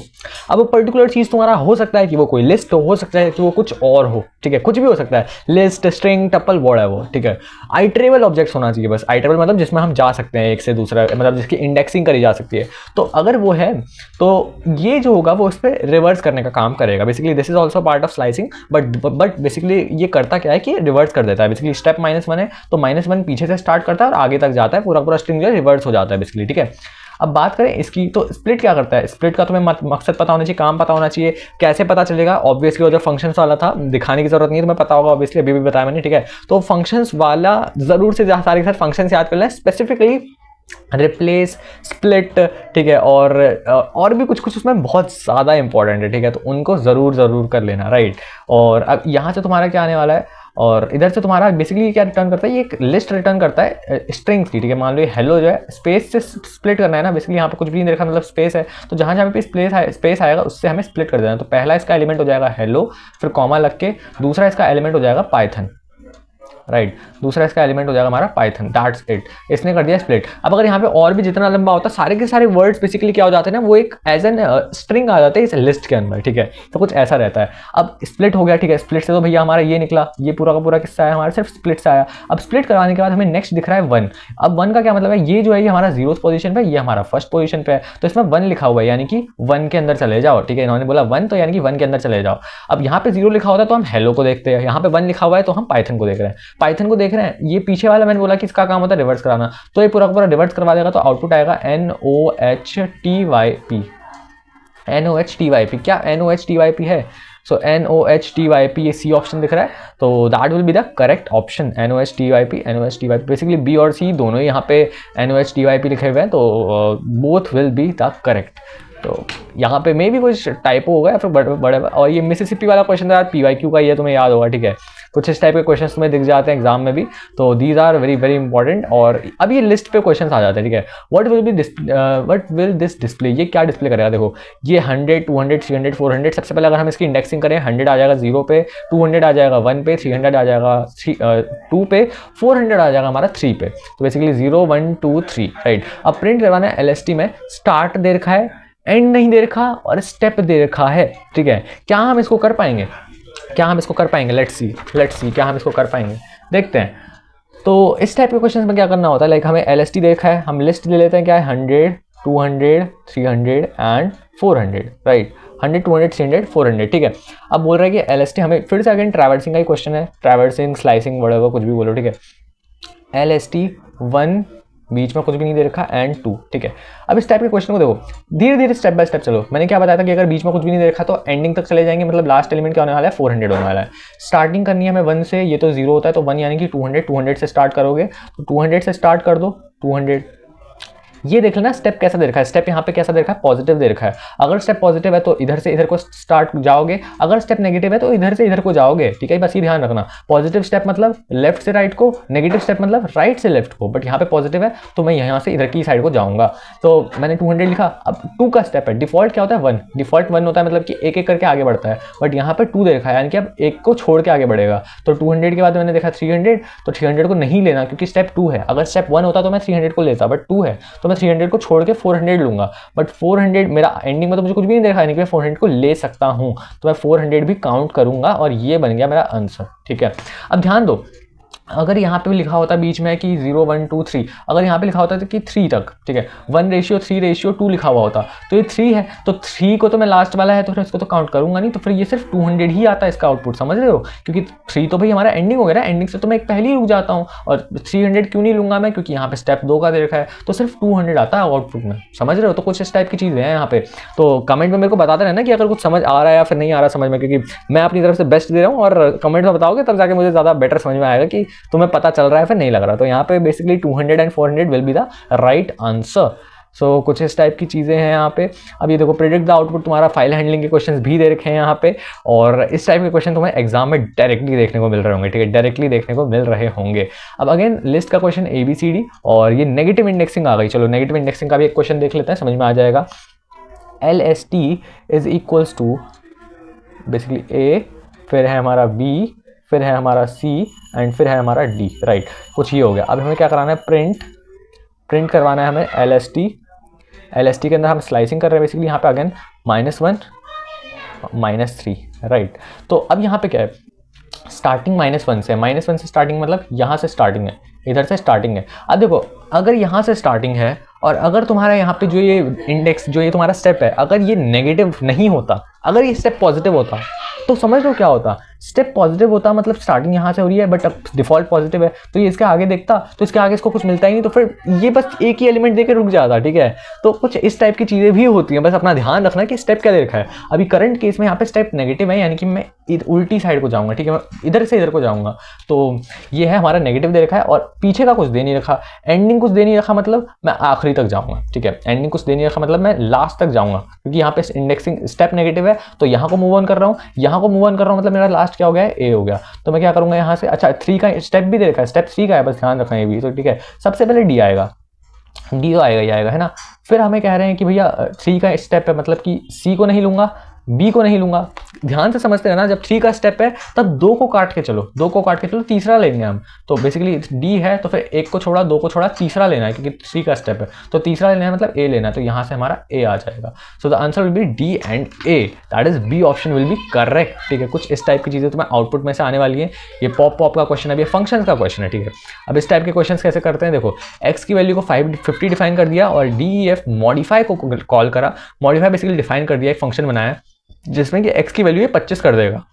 अब वो पर्टिकुलर चीज़ तुम्हारा हो सकता है कि वो कोई लिस्ट हो सकता है कि वो कुछ और हो, ठीक है, कुछ भी हो सकता है, लिस्ट, स्ट्रिंग, टपल, वर्ड है वो, ठीक है। आइटरेबल ऑब्जेक्ट्स होना चाहिए बस, आइटरेबल मतलब जिसमें हम जा सकते हैं एक से दूसरा, मतलब जिसकी इंडेक्सिंग करी जा सकती है। तो अगर वो है तो ये जो होगा वो उस पर रिवर्स करने का काम करेगा। Basically this is also part of slicing, but basically ये करता क्या है कि रिवर्स कर देता है। बेसिकली स्टेप -1 है तो -1 पीछे से स्टार्ट करता है और आगे तक जाता है, पूरा स्ट्रिंग जो है रिवर्स हो जाता है बेसिकली, ठीक है। अब बात करें इसकी, तो स्प्लिट क्या करता है, स्प्लिट का तुम्हें मकसद पता होना चाहिए, काम पता होना चाहिए। कैसे पता चलेगा, ऑब्वियसली वो जो फंक्शंस वाला था दिखाने की जरूरत नहीं है, तुम्हें पता होगा ऑब्वियसली, अभी भी बताया मैंने, ठीक है। तो फंक्शंस वाला जरूर से सारे के सारे फंक्शंस याद कर लें, स्पेसिफिकली रिप्लेस, स्प्लिट, ठीक है, और भी कुछ उसमें बहुत ज़्यादा इंपॉर्टेंट है, ठीक है, तो उनको ज़रूर कर लेना, राइट। और अब यहाँ से तुम्हारा क्या आने वाला है, और इधर से तुम्हारा बेसिकली क्या रिटर्न करता है, ये एक लिस्ट रिटर्न करता है स्ट्रिंग्स की, ठीक है। मान लो ये हेलो जो है स्पेस से स्प्लिट करना है ना, बेसिकली यहाँ पे कुछ भी नहीं देखा, मतलब स्पेस है, तो जहाँ पे स्पेस आएगा उससे हमें स्प्लिट कर देना। तो पहला इसका एलिमेंट हो जाएगा हेलो, फिर कॉमा लग के दूसरा इसका एलिमेंट हो जाएगा पाइथन, राइट, दूसरा इसका एलिमेंट हो जाएगा हमारा पाइथन, दैट्स इट। इसने कर दिया स्प्लिट। अब अगर यहाँ पे और भी जितना लंबा होता है, सारे के सारे वर्ड्स बेसिकली क्या हो जाते हैं ना, वो एक एज एन स्ट्रिंग आ जाते हैं इस लिस्ट के अंदर, ठीक है, तो कुछ ऐसा रहता है। अब स्प्लिट हो गया, ठीक है, स्प्लिट से तो भैया हमारा ये निकला, ये पूरा का पूरा किस्सा है हमारा सिर्फ स्प्लिट से आया। अब स्प्लिट करवाने के बाद हमें नेक्स्ट दिख रहा है 1। अब 1 का क्या मतलब है, ये जो है ये हमारा 0th पोजीशन पे, ये हमारा फर्स्ट पोजीशन पे है, तो इसमें 1 लिखा हुआ है, यानी कि 1 के अंदर चले जाओ, ठीक है। इन्होंने बोला 1 तो यानी कि 1 के अंदर चले जाओ। अब यहाँ पे 0 लिखा होता है तो हम हेलो को देखते हैं, यहाँ पे 1 लिखा हुआ है तो हम पाइथन को देख रहे हैं, पाइथन को देख रहे हैं। ये पीछे वाला मैंने बोला कि इसका काम होता है रिवर्स कराना, तो ये पूरा का पूरा रिवर्स करवा देगा, तो आउटपुट आएगा NOHTYP। NOHTYP क्या NOHTYP है, सो NOHTYP, ये सी ऑप्शन दिख रहा है, तो that will be the correct option, NOHTYP। Basically B और सी दोनों यहाँ पे NOHTYP लिखे हुए हैं, तो both will be the correct. तो यहाँ पे मे भी कुछ टाइपो होगा या फिर बड़े, और ये मिसिसिपी वाला क्वेश्चन था यार, PYQ का, ये तुम्हें याद होगा, ठीक है। कुछ इस टाइप के क्वेश्चंस तुम्हें दिख जाते हैं एग्जाम में भी, तो दीज आर वेरी इंपॉर्टेंट। और अब ये लिस्ट पे क्वेश्चंस आ जाते हैं, ठीक है। व्हाट विल दिस डिस्प्ले, ये क्या डिस्प्ले करेगा, देखो ये 100, 200, 300, 400। सबसे पहले अगर हम इसकी इंडेक्सिंग करें, 100 आ जाएगा 0 पे, 200 आ जाएगा 1 पे, 300 आ जाएगा 2 पे, 400 आ जाएगा हमारा 3 पे। तो बेसिकली 0 1 2 3, राइट। अब प्रिंट करवाना है LST में, स्टार्ट दे रखा है, एंड नहीं दे रखा, और स्टेप दे रखा है, ठीक है। क्या हम इसको कर पाएंगे, लेट्स सी क्या हम इसको कर पाएंगे, देखते हैं। तो इस टाइप के क्वेश्चंस में क्या करना होता है, लाइक हमें LST देखा है, हम लिस्ट ले लेते हैं, क्या है 100, 200, 300 एंड 400, राइट। 100, 200, 300, 400, ठीक है। अब बोल रहा है कि LST हमें फिर से अगेन ट्रैवर्सिंग का ही क्वेश्चन है, ट्रैवर्सिंग, स्लाइसिंग, व्हाटएवर कुछ भी बोलो, ठीक है। LST 1, बीच में कुछ भी नहीं दे रखा, एंड 2, ठीक है। अब इस टाइप के क्वेश्चन को देखो, धीरे धीरे स्टेप बाय स्टेप चलो। मैंने क्या बताया था कि अगर बीच में कुछ भी नहीं दे रखा तो एंडिंग तक चले जाएंगे, मतलब लास्ट एलिमेंट क्या होने वाला है, 400 होने वाला है। स्टार्टिंग करनी है हमें 1 से, ये तो 0 होता है, तो 1 यानी कि 200 से स्टार्ट करोगे, तो 200 से स्टार्ट कर दो, 200। ये देख लेना स्टेप कैसा दे रखा है, स्टेप यहाँ पे कैसा दे रखा है, पॉजिटिव दे रखा है। अगर स्टेप पॉजिटिव है तो इधर से इधर को स्टार्ट जाओगे, अगर स्टेप नेगेटिव है तो इधर से इधर को जाओगे, ठीक है। बस ये ध्यान रखना, पॉजिटिव स्टेप मतलब लेफ्ट से राइट को, नेगेटिव स्टेप मतलब राइट से लेफ्ट को, बट यहाँ पे पॉजिटिव है तो मैं यहाँ से इधर की साइड को जाऊँगा। तो मैंने 200 लिखा। अब 2 का स्टेप है, डिफॉल्ट क्या होता है 1, डिफॉल्ट 1 होता है, मतलब कि एक एक करके आगे बढ़ता है, बट यहाँ पे 2 दे रखा है, यानी कि अब एक को छोड़ के आगे बढ़ेगा। तो 200 के बाद मैंने देखा 300, तो 300 को नहीं लेना क्योंकि स्टेप 2 है। अगर स्टेप 1 होता तो मैं 300 को लेता, बट 2 है तो मैं 300 को छोड़ 400 लूंगा, बट 400 मेरा एंडिंग में तो मुझे कुछ भी नहीं देखा, यानी कि मैं 400 को ले सकता हूं, तो मैं 400 भी काउंट करूंगा और ये बन गया मेरा आंसर, ठीक है। अब ध्यान दो, अगर यहाँ पे भी लिखा होता बीच में कि 0 1 2 3, अगर यहाँ पे लिखा होता कि 3 तक, ठीक है, 1:3:2 लिखा हुआ होता, तो ये 3 है, तो 3 को तो मैं लास्ट वाला है तो फिर इसको तो काउंट करूंगा नहीं, तो फिर ये सिर्फ 200 ही आता है इसका आउटपुट, समझ रहे हो, क्योंकि 3 तो भाई हमारा एंडिंग हो गया ना, एंडिंग से तो मैं एक पहले ही रुक जाता हूँ, और 300 क्यों नहीं लूंगा मैं, क्योंकि यहाँ पे स्टेप 2 का दे रखा है, तो सिर्फ 200 आता है आउटपुट में, समझ रहे हो। तो कुछ इस टाइप की चीज़ें हैं यहाँ पे, तो कमेंट में मेरे को बताते रहना कि अगर कुछ समझ आ रहा है या फिर नहीं आ रहा समझ में, क्योंकि मैं अपनी तरफ से बेस्ट दे रहा हूँ, और कमेंट में बताओगे तब जाके मुझे ज़्यादा बेटर समझ में आएगा कि तुम्हें पता चल रहा है फिर नहीं लग रहा। तो यहाँ पे basically 200 and 400 will be the right answer. So कुछ इस टाइप की चीज़ें हैं यहाँ पे। अब ये देखो प्रेडिक्ट द आउटपुट, तुम्हारा फाइल हैंडलिंग के क्वेश्चन भी दे रखे हैं यहाँ पे, और इस टाइप के क्वेश्चन तुम्हें एग्जाम में डायरेक्टली देखने को मिल रहे होंगे, ठीक है, डायरेक्टली देखने को मिल रहे होंगे। अब अगेन लिस्ट का क्वेश्चन ABCD, और ये नेगेटिव इंडेक्सिंग आ गई। चलो नेगेटिव इंडेक्सिंग का भी एक क्वेश्चन देख लेते हैं, समझ में आ जाएगा। LST is equals to basically A, फिर है हमारा B, फिर है हमारा C एंड फिर है हमारा D, राइट। कुछ ये हो गया। अब हमें क्या कराना है, प्रिंट करवाना है हमें LST के अंदर हम स्लाइसिंग कर रहे हैं बेसिकली यहाँ पे अगेन -1 -3, राइट। तो अब यहाँ पे क्या है, स्टार्टिंग -1 से, -1 से स्टार्टिंग मतलब यहाँ से स्टार्टिंग है, इधर से स्टार्टिंग है। अब देखो अगर यहाँ से स्टार्टिंग है और अगर तुम्हारा यहाँ पे जो ये इंडेक्स, जो ये तुम्हारा स्टेप है, अगर ये नेगेटिव नहीं होता, अगर ये स्टेप पॉजिटिव होता, तो समझ लो क्या होता, स्टेप पॉजिटिव होता मतलब स्टार्टिंग यहाँ से हो रही है बट अब डिफॉल्ट पॉजिटिव है, तो ये इसके आगे देखता तो इसके आगे इसको कुछ मिलता ही नहीं, तो फिर ये बस एक ही एलिमेंट देकर रुक जाता, ठीक है। तो कुछ इस टाइप की चीज़ें भी होती हैं, बस अपना ध्यान रखना कि स्टेप क्या दे रखा है। अभी करंट केस में यहाँ पे स्टेप नेगेटिव है, यानी कि मैं उल्टी साइड को जाऊँगा, ठीक है, मैं इधर से इधर को जाऊँगा, तो ये है हमारा नेगेटिव दे रखा है, और पीछे का कुछ दे नहीं रखा, एंडिंग कुछ दे नहीं रखा मतलब मैं आखिरी तक जाऊँगा, ठीक है, एंडिंग कुछ दे नहीं रखा मतलब मैं लास्ट तक जाऊँगा, क्योंकि यहाँ पे इंडेक्सिंग स्टेप नेगेटिव है, तो यहाँ को मूव ऑन कर रहा हूँ, यहाँ को मूव ऑन कर रहा हूँ, मतलब मेरा लास्ट क्या हो गया है, A हो गया। तो मैं क्या करूँगा यहाँ से, अच्छा 3 का स्टेप भी दे रखा है, स्टेप 3 का है, बस ध्यान रखना ये भी, तो ठीक है। सबसे पहले D आएगा, D तो आएगा ही आएगा, है ना। फिर हमें कह रहे हैं कि भैया 3 का स्टेप है, मतलब कि C को नहीं लूँगा, B को नहीं लूँगा, ध्यान से समझते रहना, जब 3 का स्टेप है तब 2 को काट के चलो, 2 को काट के चलो, तीसरा लेंगे हम। तो बेसिकली D है तो फिर 1 को छोड़ा, 2 को छोड़ा, तीसरा लेना है, क्योंकि 3 का स्टेप है तो तीसरा लेना है, मतलब A लेना है, तो यहाँ से हमारा A आ जाएगा। So the answer will be D and A, that is B option will be correct, ठीक है। कुछ इस टाइप की चीज़ें तुम्हें आउटपुट में से आने वाली है। ये पॉप का क्वेश्चन है, ये फंक्शन का क्वेश्चन है, ठीक है। अब इस टाइप के क्वेश्चन कैसे करते हैं, देखो x की वैल्यू को 50 डिफाइन कर दिया और DEF मॉडिफाई को कॉल करा, मॉडिफाई बेसिकली डिफाइन कर दिया, एक फंक्शन बनाया जिसमें कि x की वैल्यू 25 कर देगा।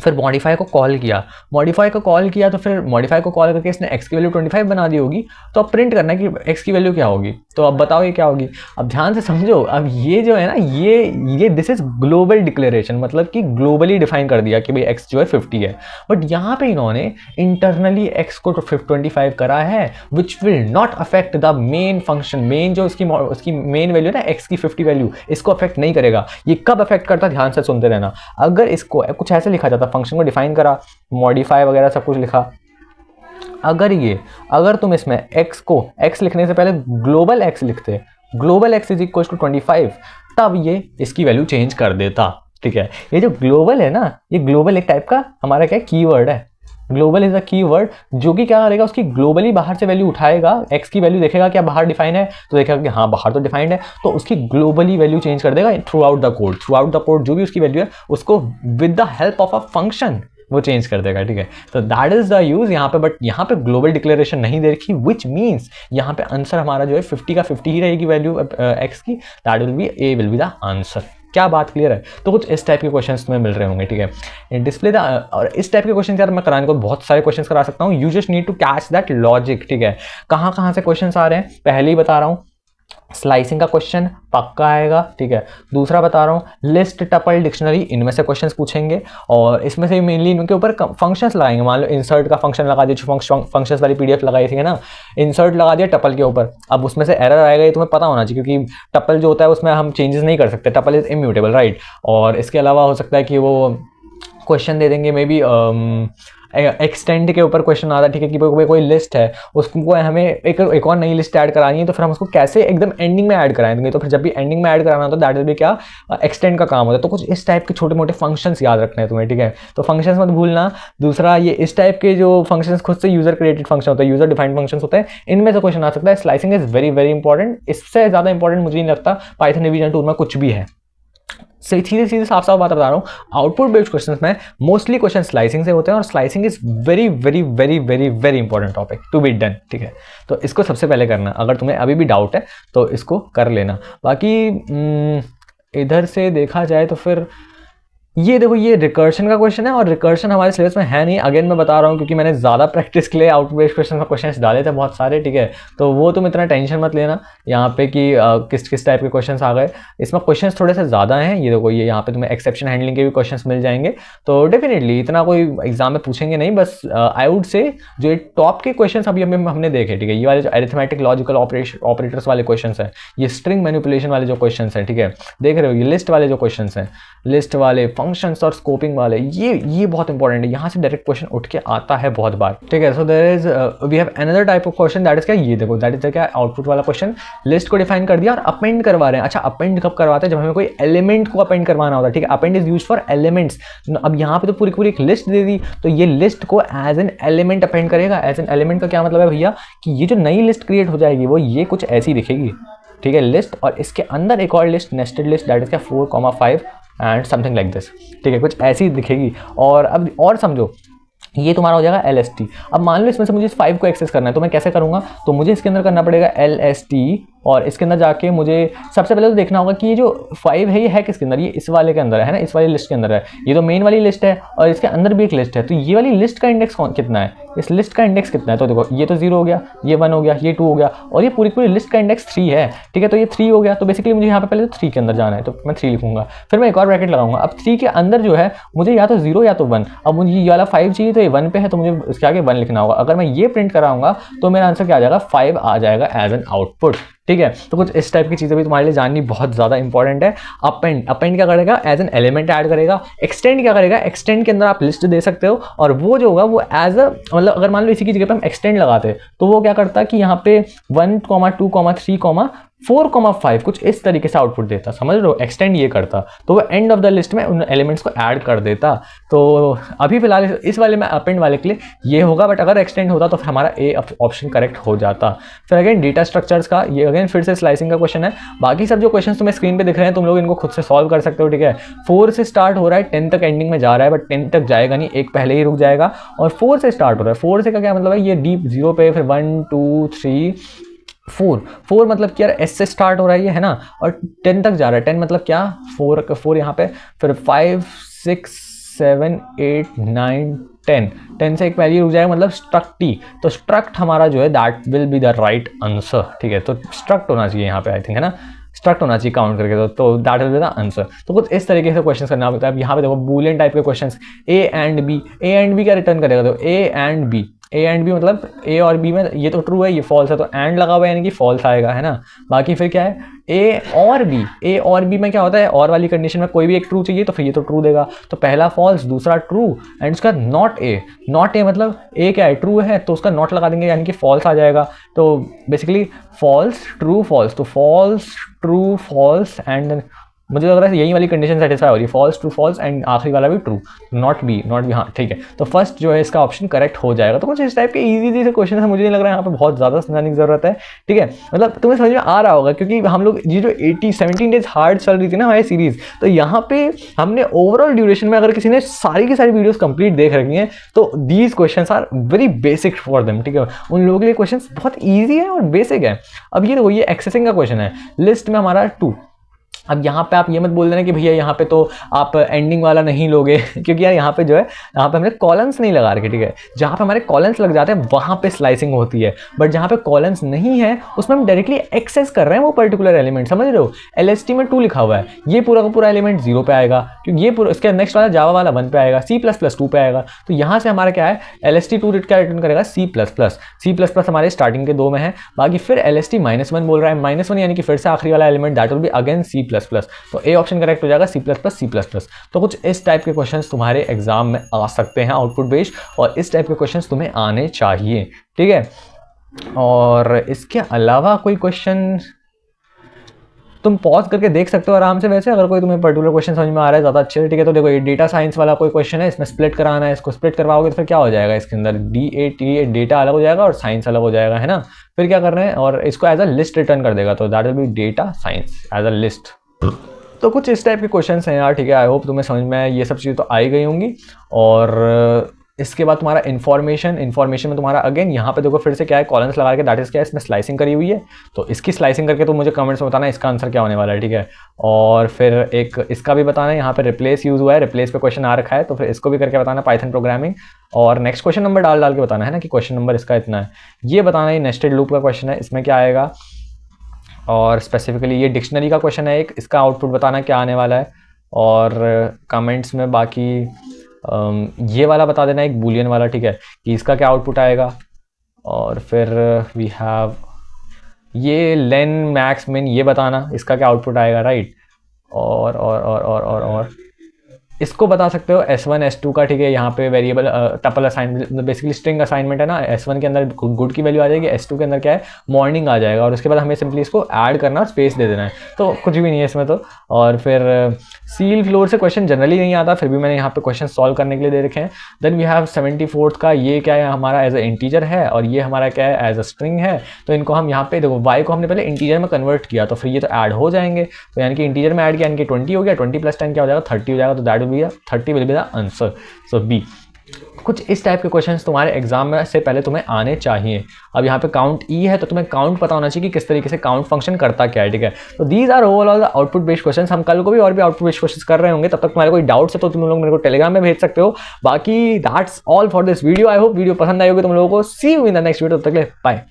फिर मॉडिफाई को कॉल किया, तो फिर मॉडिफाई को कॉल करके इसने x की वैल्यू 25 बना दी होगी, तो अब प्रिंट करना है कि x की वैल्यू क्या होगी। तो अब बताओ ये क्या होगी, अब ध्यान से समझो। अब ये जो है ना, ये दिस इज ग्लोबल डिक्लेरेशन, मतलब कि ग्लोबली डिफाइन कर दिया कि भाई x जो है 50 है, बट यहाँ पे इन्होंने इंटरनली x को 25 करा है, which will not affect the main function, main जो उसकी मेन वैल्यू है ना x की 50 वैल्यू, इसको अफेक्ट नहीं करेगा। ये कब अफेक्ट करता, ध्यान से सुनते रहना। अगर इसको कुछ ऐसे लिखा जाता, फंक्शन को डिफाइन करा, मॉडिफाई वगैरह सब कुछ लिखा, अगर तुम इसमें x को x लिखने से पहले ग्लोबल x लिखते, global x is equal to 25, तब ये इसकी वैल्यू चेंज कर देता, ठीक है। ये जो ग्लोबल है ना, ये ग्लोबल एक टाइप का हमारा क्या कीवर्ड है, ग्लोबल इज अ कीवर्ड जो कि क्या करेगा, उसकी ग्लोबली बाहर से वैल्यू उठाएगा, x की वैल्यू देखेगा क्या बाहर डिफाइन है, तो देखेगा कि हाँ बाहर तो डिफाइंड है, तो उसकी ग्लोबली वैल्यू चेंज कर देगा थ्रू आउट द कोड, जो भी उसकी वैल्यू है उसको with the help of a function वो चेंज कर देगा, ठीक है। तो दैट इज द यूज यहाँ पे, बट यहाँ पे ग्लोबल डिक्लेरेशन नहीं दे रखी, विच मीन्स यहाँ पे आंसर हमारा जो है 50 का 50 ही रहेगी वैल्यू x की, that will B A will be the answer. क्या बात क्लियर है। तो कुछ इस टाइप के क्वेश्चंस तुम्हें मिल रहे होंगे, ठीक है। डिस्प्ले द, और इस टाइप के क्वेश्चन यार मैं कराने को बहुत सारे क्वेश्चंस करा सकता हूँ, you just need to catch that logic, ठीक है। कहाँ से क्वेश्चंस आ रहे हैं पहले ही बता रहा हूँ, स्लाइसिंग का क्वेश्चन पक्का आएगा, ठीक है। दूसरा बता रहा हूँ लिस्ट, टपल, डिक्शनरी, इनमें से क्वेश्चंस पूछेंगे और इसमें से मेनली इनके ऊपर फंक्शंस लगाएंगे। मान लो इंसर्ट का फंक्शन लगा दिया, जो फंक्शंस वाली PDF लगाई थी ना, इंसर्ट लगा दिया टपल के ऊपर, अब उसमें से एरर आएगा, ये तुम्हें पता होना चाहिए, क्योंकि टपल जो होता है उसमें हम चेंजेस नहीं कर सकते, टपल इज इम्यूटेबल, राइट। और इसके अलावा हो सकता है कि वो क्वेश्चन दे देंगे मे बी एक्सटेंड के ऊपर क्वेश्चन आता है, ठीक है, कि कोई लिस्ट है उसको हमें एक और नई लिस्ट ऐड करानी है, तो फिर हम उसको कैसे एकदम एंडिंग में ऐड कराएंगे, तो फिर जब भी एंडिंग में ऐड कराना होता है दैट विल बी क्या, एक्सटेंड का काम होता है। तो कुछ इस टाइप के छोटे मोटे फंक्शंस याद रखने हैं तुम्हें, ठीक है। तो फंक्शंस मत भूलना। दूसरा ये इस टाइप के जो फंक्शंस खुद से यूजर क्रिएटेड फंक्शन होता है, यूजर डिफाइंड फंक्शन होते हैं, इनमें से क्वेश्चन आ सकता है। Slicing is very very important, इससे ज़्यादा इंपॉर्टेंट मुझे नहीं लगता पाइथन रिवीजन टूल में कुछ भी है। सीधे साफ बात बता रहा हूँ, आउटपुट बेस्ड क्वेश्चंस में मोस्टली क्वेश्चन स्लाइसिंग से होते हैं और slicing is very very very very very important topic to be done, ठीक है। तो इसको सबसे पहले करना, अगर तुम्हें अभी भी डाउट है तो इसको कर लेना। बाकी इधर से देखा जाए तो फिर ये देखो ये रिकर्शन का क्वेश्चन है और रिकर्शन हमारे सिलेबस में है नहीं, अगेन मैं बता रहा हूँ क्योंकि मैंने ज़्यादा प्रैक्टिस के लिए आउटपुट बेस्ड क्वेश्चन में क्वेश्चंस डाले थे बहुत सारे, ठीक है। तो वो तुम इतना टेंशन मत लेना यहाँ पे कि किस किस टाइप के क्वेश्चंस आ गए। इसमें क्वेश्चंस थोड़े से ज़्यादा हैं, ये देखो ये यहाँ पे तुम्हें एक्सेप्शन हैंडलिंग के भी क्वेश्चंस मिल जाएंगे। तो डेफिनेटली इतना कोई एग्जाम में पूछेंगे नहीं, बस आई वुड से जो टॉप के क्वेश्चन अभी हमने देखे, ठीक है। ये वाले जो अरिथमेटिक लॉजिकल ऑपरेटर्स वाले क्वेश्चन हैं, ये स्ट्रिंग मैनिपुलेशन वाले जो क्वेश्चन हैं, ठीक है, देख रहे हो, ये लिस्ट वाले जो क्वेश्चन हैं, लिस्ट वाले फंक्शंस और स्कोपिंग वाले, ये बहुत इंपॉर्टेंट है, यहाँ से डायरेक्ट क्वेश्चन उठ के आता है बहुत बार, ठीक है। So there is we have another type of question, that is क्या, ये देखो दैट इज क्या, आउटपुट वाला क्वेश्चन, लिस्ट को डिफाइन कर दिया और अपेंड करवा रहे हैं। अच्छा, अपेंड कब करवाते हैं, जब हमें कोई एलिमेंट को अपेंड करवाना होता है, ठीक है। Append is used for elements. अब यहाँ पे तो पूरी एक लिस्ट दे दी, तो ये लिस्ट को एज एन एलिमेंट अपेंड करेगा। एज एन एलिमेंट का क्या मतलब है भैया, कि ये जो नई लिस्ट क्रिएट हो जाएगी वो ये कुछ ऐसी दिखेगी, ठीक है, लिस्ट, और इसके अंदर एक और list, nested list, that is क्या 4,5 एंड समथिंग लाइक दिस, ठीक है, कुछ ऐसी दिखेगी। और अब और समझो, ये तुम्हारा हो जाएगा LST। अब मान लो इसमें से मुझे इस 5 को एक्सेस करना है, तो मैं कैसे करूँगा, तो मुझे इसके अंदर करना पड़ेगा LST, और इसके अंदर जाके मुझे सबसे पहले तो देखना होगा कि ये जो 5 है ये है किसके अंदर, ये इस वाले के अंदर है ना, इस वाली लिस्ट के अंदर है। ये तो मेन वाली लिस्ट है और इसके अंदर भी एक लिस्ट है, तो ये वाली लिस्ट का इंडेक्स कितना है, इस लिस्ट का इंडेक्स कितना है, तो देखो ये तो 0 हो गया, ये 1 हो गया, ये 2 हो गया, और ये पूरी लिस्ट का इंडेक्स 3 है, ठीक है। तो ये 3 हो गया, तो बेसिकली मुझे यहाँ पे पहले तो 3 के अंदर जाना है, तो मैं 3 लिखूंगा, फिर मैं एक और ब्रैकेट लगाऊंगा। अब 3 के अंदर जो है मुझे या तो 0 या तो 1, अब मुझे ये वाला 5 चाहिए, तो ये 1 पे है, तो मुझे इसके आगे 1 लिखना होगा। अगर मैं ये प्रिंट कराऊंगा तो मेरा आंसर क्या आ जाएगा, 5 आ जाएगा एज एन आउटपुट, ठीक है। तो कुछ इस टाइप की चीज़ें भी तुम्हारे लिए जाननी बहुत ज़्यादा इंपॉर्टेंट है। अपेंड क्या करेगा, एज एन एलिमेंट ऐड करेगा। एक्सटेंड क्या करेगा, एक्सटेंड के अंदर आप लिस्ट दे सकते हो, और वो जो होगा वो एज अ, मतलब अगर मान लो इसी की जगह पे हम एक्सटेंड लगाते तो वो क्या करता कि यहाँ पे 1, 2, 3, 4,5 कुछ इस तरीके से आउटपुट देता, समझ रहे हो। एक्सटेंड ये करता तो वो एंड ऑफ द लिस्ट में उन एलिमेंट्स को ऐड कर देता। तो अभी फिलहाल इस वाले में अपेंड वाले के लिए ये होगा, बट अगर एक्सटेंड होता तो फिर हमारा ए ऑप्शन करेक्ट हो जाता। फिर अगेन डेटा स्ट्रक्चर्स का, ये अगेन फिर से स्लाइसिंग का क्वेश्चन है। बाकी सब जो क्वेश्चन तुम्हें स्क्रीन पे दिख रहे हैं तुम लोग इनको खुद से सॉल्व कर सकते हो, ठीक है। 4 से स्टार्ट हो रहा है, 10 तक एंडिंग में जा रहा है, बट 10 तक जाएगा नहीं, एक पहले ही रुक जाएगा। और 4 से स्टार्ट हो रहा है, 4 से का क्या मतलब है, ये डीप 0 पे, फिर 1, 2, 3, 4 मतलब क्या, एस से स्टार्ट हो रहा है ये, है ना, और 10 तक जा रहा है। 10 मतलब क्या, 4 यहाँ पे, फिर 5, 6, 7, 8, 9, 10 से एक पहले रुक जाएगा, मतलब स्ट्रक्ट टी। तो स्ट्रक्ट हमारा जो है that will be the right answer, ठीक है। तो स्ट्रक्ट होना चाहिए यहाँ पे, आई थिंक, है ना, स्ट्रक्ट होना चाहिए काउंट करके, तो that will be the answer. तो कुछ इस तरीके से क्वेश्चन करना होता है। अब यहाँ पे देखो बूलियन टाइप के क्वेश्चन, ए एंड बी क्या रिटर्न करेगा, तो ए एंड बी मतलब ए और बी में ये तो ट्रू है, ये फॉल्स है, तो एंड लगा हुआ है यानी कि फॉल्स आएगा, है ना। बाकी फिर क्या है, ए और बी में क्या होता है, और वाली कंडीशन में कोई भी एक ट्रू चाहिए तो फिर ये तो ट्रू देगा, तो पहला फॉल्स, दूसरा ट्रू, एंड उसका नॉट ए मतलब ए क्या है, ट्रू है, तो उसका नॉट लगा देंगे यानी कि फॉल्स आ जाएगा। तो बेसिकली फॉल्स ट्रू फॉल्स, तो फॉल्स ट्रू फॉल्स, एंड मुझे लग रहा है यही वाली कंडीशन सेटिस्फाई हो रही है, फॉल्स ट्रू फॉल्स, एंड आखिरी वाला भी ट्रू, नॉट बी, हाँ ठीक है। तो फर्स्ट जो है इसका ऑप्शन करेक्ट हो जाएगा। तो कुछ इस टाइप के इजी से क्वेश्चन है, मुझे नहीं लग रहा है यहाँ पे बहुत ज़्यादा समझाने की जरूरत है, ठीक है। मतलब तुम्हें समझ में आ रहा होगा क्योंकि हम लोग ये जो 17 डेज हार्ड चल रही थी ना हमारी सीरीज, तो यहाँ पे हमने ओवरऑल ड्यूरेशन में, अगर किसी ने सारी की सारी वीडियोस कंप्लीट देख रखी हैं तो these questions are very basic for them, ठीक है। उन लोगों के लिए क्वेश्चंस बहुत ईजी है और बेसिक है। अब ये देखो, ये एक्सेसिंग का क्वेश्चन है, लिस्ट में हमारा 2। अब यहाँ पे आप ये मत बोल देना कि भैया यहाँ पे तो आप एंडिंग वाला नहीं लोगे क्योंकि यार यहाँ पे जो है, यहाँ पे हमने कॉलम्स नहीं लगा रखे, ठीक है। जहाँ पे हमारे कॉलम्स लग जाते हैं वहाँ पे स्लाइसिंग होती है, बट जहाँ पे कॉलम्स नहीं है उसमें हम डायरेक्टली एक्सेस कर रहे हैं वो पर्टिकुलर एलिमेंट, समझ रहे हो। LST में 2 लिखा हुआ है, ये पूरा का पूरा एलिमेंट 0 पे आएगा, क्योंकि ये पूरा, इसके नेक्स्ट वाला जावा वाला 1 पे आएगा, C++ 2 पे आएगा। तो यहाँ से हमारा क्या है, LST 2 क्या रिटर्न करेगा, C++ हमारे स्टार्टिंग के 2 में है। बाकी फिर LST -1 बोल रहा है, -1 यानी कि फिर से आखिरी वाला element, that will be again C++। तो ए ऑप्शन करेक्ट हो जाएगा, C++। तो कुछ इस टाइप के क्वेश्चंस तुम्हारे एग्जाम में आ सकते हैं आउटपुट बेस्ड, और इस टाइप के क्वेश्चंस तुम्हें आने चाहिए, ठीक है। और इसके अलावा कोई क्वेश्चन तुम पॉज करके देख सकते हो आराम से। वैसे अगर कोई तुम्हें पर्टिकुलर क्वेश्चन समझ में आ रहा है ज़्यादा अच्छे से, ठीक है। तो देखो, ये डेटा साइंस वाला कोई क्वेश्चन है, इसमें स्प्लिट कराना है, इसको स्प्लिट करवाओगे तो फिर क्या हो जाएगा, इसके अंदर डेटा अलग हो जाएगा और साइंस अलग हो जाएगा, है ना। फिर क्या कर रहे हैं, और इसको एज अ लिस्ट रिटर्न कर देगा, तो that will be data science as a list. तो कुछ इस टाइप के क्वेश्चन हैं यार, ठीक है। आई होप तुम्हें समझ में ये सब चीज़ें तो आई गई होंगी। और इसके बाद तुम्हारा इन्फॉर्मेशन में तुम्हारा अगेन यहाँ पे देखो फिर से क्या है, कॉलम्स लगा के, दैट इज क्या है, इसमें स्लाइसिंग करी हुई है, तो इसकी स्लाइसिंग करके तो मुझे कमेंट्स में बताना है इसका आंसर क्या होने वाला है, ठीक है। और फिर एक इसका भी बताना है, यहाँ पे रिप्लेस यूज हुआ है, रिप्लेस पे क्वेश्चन आ रखा है, तो फिर इसको भी करके बताना पाइथन प्रोग्रामिंग, और नेक्स्ट क्वेश्चन नंबर डाल के बताना है ना कि क्वेश्चन नंबर इसका इतना है, ये बताना है नेस्टेड लूप का क्वेश्चन है, इसमें क्या आएगा, और स्पेसिफिकली ये डिक्शनरी का क्वेश्चन है एक, इसका आउटपुट बताना क्या आने वाला है, और कमेंट्स में बाकी ये वाला बता देना एक बूलियन वाला, ठीक है, कि इसका क्या आउटपुट आएगा। और फिर वी हैव ये लेन मैक्स मिन, ये बताना इसका क्या आउटपुट आएगा, राइट। और इसको बता सकते हो S1 S2 का, ठीक है, यहाँ पे variable tuple assignment, basically string assignment है ना, S1 के अंदर गुड की वैल्यू आ जाएगी, S2 के अंदर क्या है मॉर्निंग आ जाएगा, और उसके बाद हमें सिंपली इसको ऐड करना, स्पेस दे देना है, तो कुछ भी नहीं है इसमें तो। और फिर सील फ्लोर से क्वेश्चन जनरली नहीं आता, फिर भी मैंने यहाँ पे क्वेश्चन सॉल्व करने के लिए दे रखे हैं। देन वी हैव 74th का, ये क्या है हमारा एज ए इंटीजर है, और ये हमारा क्या है एज अ स्ट्रिंग है, तो इनको हम यहाँ पे देखो y को हमने पहले इंटीजर में कन्वर्ट किया, तो फिर ये तो ऐड हो जाएंगे, तो यानी कि इंटीजर में ऐड किया, यानी कि 20 हो गया, 20 + 10 क्या हो जाएगा 30 हो जाएगा, तो that will be 30 will be the answer, so B. कुछ इस टाइप के क्वेश्चंस तुम्हारे एग्जाम में से पहले तुम्हें आने चाहिए। अब यहाँ पे काउंट ई है, तो तुम्हें काउंट पता होना चाहिए कि किस तरीके से काउंट फंक्शन करता क्या है, ठीक है। तो these are overall the output based questions. हम कल को भी और भी आउटपुट बेस्ड क्वेश्चंस कर रहे होंगे, तब तक तुम्हारे कोई डाउट्स है तो तुम लोग मेरे को टेलीग्राम में भेज सकते हो। बाकी that's all for this video. I hope video पसंद आई होगी तुम लोगों को। See you in the next video, तब तक के लिए बाय।